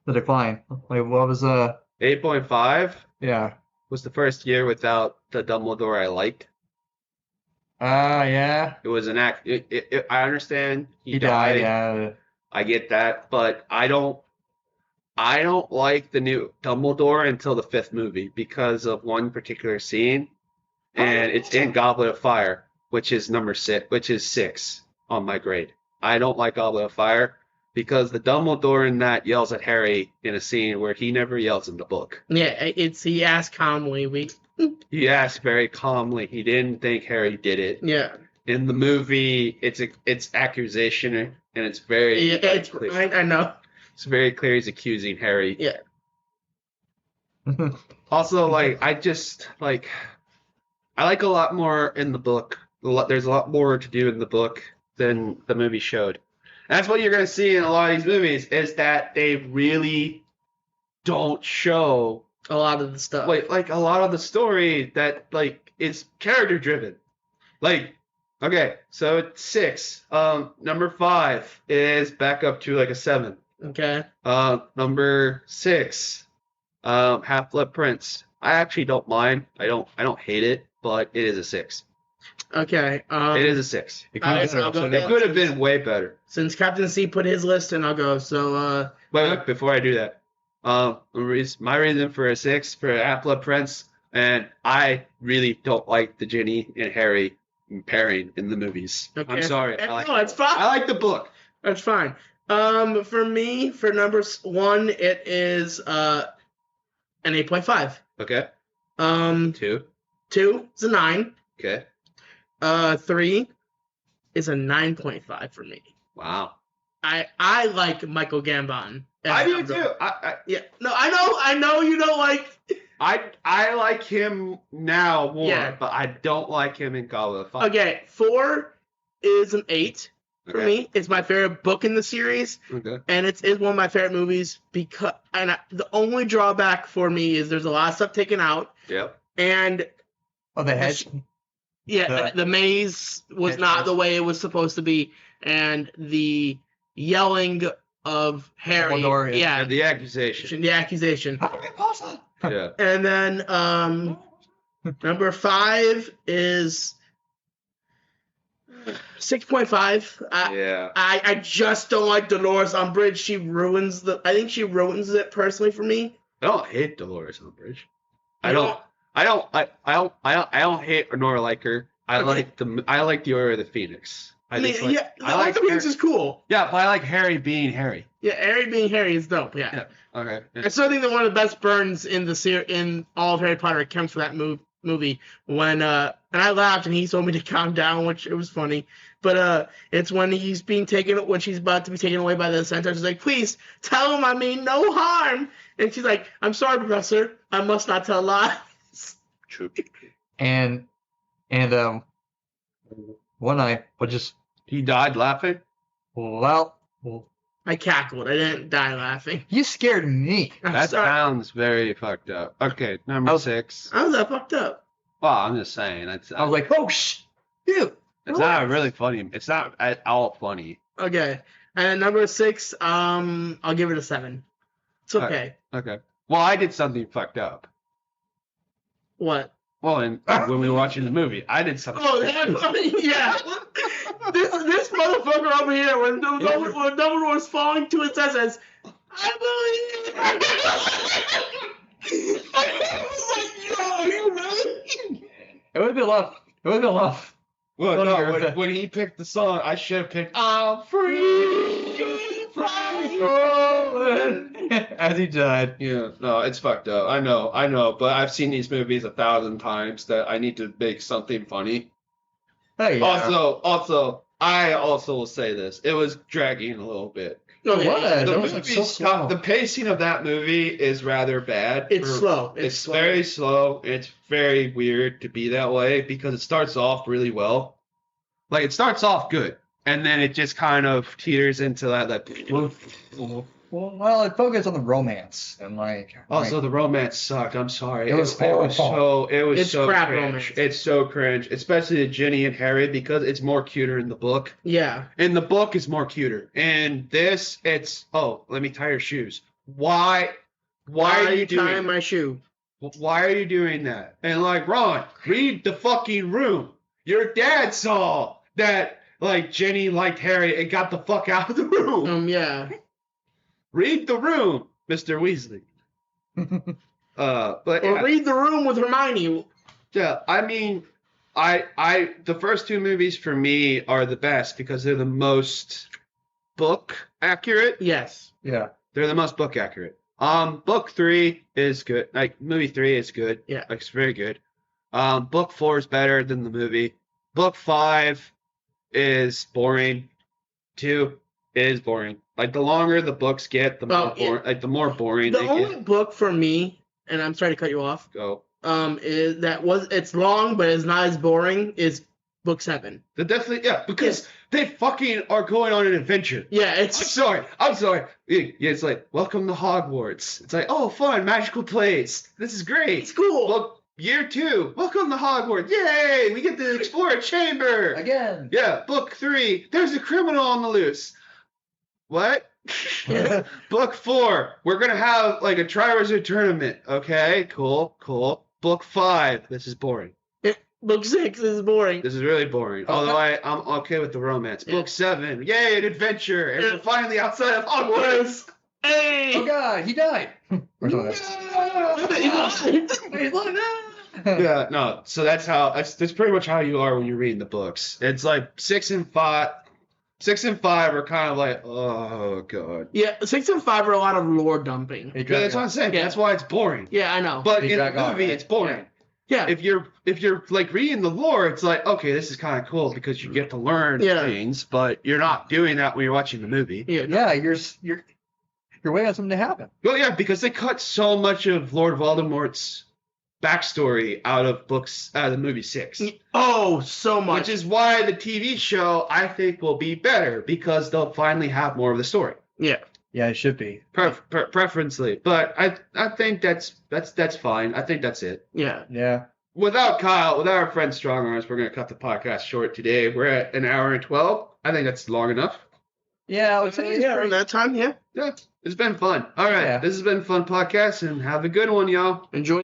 B: the decline? Like what was
A: 8.5
B: Yeah.
A: was the first year without the Dumbledore I liked.
B: Yeah.
A: It was an act. I understand
B: He died. Yeah.
A: I get that, but I don't like the new Dumbledore until the 5th movie because of one particular scene, and it's in Goblet of Fire, which is number 6, which is 6 on my grade. I don't like Goblet of Fire because the Dumbledore in that yells at Harry in a scene where he never yells in the book.
C: Yeah, he asked calmly.
A: He asked very calmly. He didn't think Harry did it.
C: Yeah.
A: In the movie, it's accusation, and it's very
C: clear. I know.
A: It's very clear he's accusing Harry.
C: Yeah.
A: Also, I like a lot more in the book. There's a lot more to do in the book than the movie showed. And that's what you're going to see in a lot of these movies, is that they really don't show
C: a lot of the stuff.
A: Like a lot of the story that is character driven. Okay, so it's 6. Number 5 is back up to a 7.
C: Okay.
A: Number 6, Half-Blood Prince. I actually don't mind. I don't hate it, but it is a 6.
C: Okay.
A: It is a 6. It
C: could
A: have been way better.
C: Since Captain C put his list in, I'll go. So
A: wait, before I do that, my reason for a 6 for Half-Blood Prince, and I really don't like the Ginny and Harry pairing in the movies.
C: Okay.
A: I'm sorry.
C: That's fine.
A: I like the book.
C: That's fine. For me, for number 1, it is an 8.5.
A: Okay.
C: 2 is a 9.
A: Okay.
C: 3 is a 9.5 for me.
A: Wow.
C: I like Michael Gambon.
A: I do too.
C: Yeah. No, I know you don't like.
A: I like him now more, but I don't like him in Goblet of Fire.
C: Okay, 4 is an 8 for me. It's my favorite book in the series.
A: Okay.
C: And it's one of my favorite movies because the only drawback for me is there's a lot of stuff taken out.
A: Yep.
C: And
B: the hedge.
C: The maze was not the way it was supposed to be, and the yelling of Harry.
A: Yeah. And the accusation. Yeah.
C: And then number 5 is 6.5. I just don't like Dolores Umbridge. I think she ruins it personally for me.
A: I don't hate Dolores Umbridge. I don't hate nor like her. I like the Order of the Phoenix.
C: The Order of the Phoenix is cool.
A: Yeah, but I like Harry being Harry.
C: Yeah, Harry being Harry is dope. Yeah.
A: Okay.
C: I still think that one of the best burns in all of Harry Potter comes from that movie when and I laughed and he told me to calm down, which it was funny. But it's when she's about to be taken away by the centaur. She's like, "Please tell him I mean no harm." And she's like, "I'm sorry, Professor. I must not tell lies."
A: True.
B: And one night,
A: he died laughing.
B: Well,
C: I cackled. I didn't die laughing.
B: You scared me.
A: That sounds very fucked up. Okay, number 6.
C: How's that fucked up?
A: Well, I'm just saying.
B: I was like, oh dude.
A: It's not really funny. It's not at all funny.
C: Okay, and number 6, I'll give it a 7. It's okay.
A: Okay. Well, I did something fucked up.
C: What?
A: Well, when we were watching the movie, I did something.
C: Oh, yeah. this motherfucker over here, when Dumbledore was falling to his death, says, "I believe." I was like, "Yo, are you really?"
B: It would have been a lot. It would have been a lot.
A: Well,
B: Funnier
A: no,
B: if-
A: when he picked the song, I should have picked "I'm Free."
B: As he died.
A: Yeah, no, it's fucked up. I know, but I've seen these movies 1,000 times that I need to make something funny.
B: Oh yeah.
A: Also, I also will say this: it was dragging a little bit.
C: Okay,
B: It was.
C: yeah.
B: It
A: The
B: was, like, so slow.
A: the pacing of that movie is rather bad.
C: It's slow.
A: It's very slow. It's very weird to be that way because it starts off really well. Like it starts off good, and then it just kind of teeters into that.
B: Well, it focused on the romance and
A: Also, the romance sucked. I'm sorry.
B: It was horrible.
C: It's
A: so
C: crap
A: cringe.
C: romance.
A: It's so cringe, especially the Ginny and Harry because it's more cuter in the book.
C: Yeah.
A: In the book, it's more cuter. In this, it's let me tie your shoes. Why are you doing?
C: tying my shoe?
A: Why are you doing that? And Ron, read the fucking room. Your dad saw that Jenny liked Harry and got the fuck out of the room.
C: Yeah.
A: Read the room, Mr. Weasley. But
C: Or
A: yeah,
C: read the room with Hermione.
A: yeah, I mean, the first two movies for me are the best because they're the most book accurate.
C: Yes.
B: Yeah.
A: They're the most book accurate. Book 3 is good. Movie 3 is good.
C: Yeah.
A: It's very good. Book 4 is better than the movie. Book 5 is boring. 2 is boring. The longer the books get, the more boring. The more boring
C: The
A: they
C: only
A: get.
C: book for me, and I'm sorry to cut you off,
A: Go.
C: is it's long but it's not as boring, is book 7.
A: They're definitely because they fucking are going on an adventure.
C: Yeah,
A: I'm
C: it's
A: sorry. Yeah, it's welcome to Hogwarts. It's oh, fun, magical place. This is great.
C: it's cool.
A: Well, year 2, welcome to Hogwarts. Yay, we get to explore a chamber.
B: Again.
A: Yeah, book 3, there's a criminal on the loose. What? Book 4, we're going to have a Triwizard tournament. Okay, cool. Book 5, this is boring.
C: Book 6 is boring.
A: This is really boring. Although I'm okay with the romance.
C: Yeah.
A: Book 7, yay, an adventure. And we're finally outside of Hogwarts.
C: Hey!
B: Oh God, he died. Or something like that.
A: Yeah, no. So that's pretty much how you are when you're reading the books. It's 6 and 5. 6 and 5 are kind of oh god.
C: Yeah, 6 and 5 are a lot of lore dumping.
B: He
A: Yeah,
B: dragged
A: that's what I'm saying.
C: Yeah.
A: That's why it's boring.
C: Yeah, I know.
A: But
B: He
A: in the
B: dragged on,
A: movie,
B: right?
A: it's boring.
C: Yeah.
A: If you're reading the lore, it's okay, this is kind of cool because you get to learn
C: Yeah.
A: things, but you're not doing that when you're watching the movie.
C: Yeah.
B: Yeah, you're waiting on something to happen.
A: Well, yeah, because they cut so much of Lord Voldemort's backstory out of the movie 6.
C: Oh, so much.
A: Which is why the TV show, I think, will be better because they'll finally have more of the story.
C: Yeah.
B: Yeah, it should be.
A: Preferentially. But I think that's fine. I think that's it.
C: Yeah.
B: Yeah.
A: Without our friend Strong Arms, we're going to cut the podcast short today. We're at an hour and 12. I think that's long enough.
B: Yeah, I would say it's
C: Yeah,
B: pretty-
C: around that time, yeah.
A: Yeah, it's been fun. All right,
B: Yeah.
A: This has been a fun podcast, and have a good one, y'all.
C: Enjoy.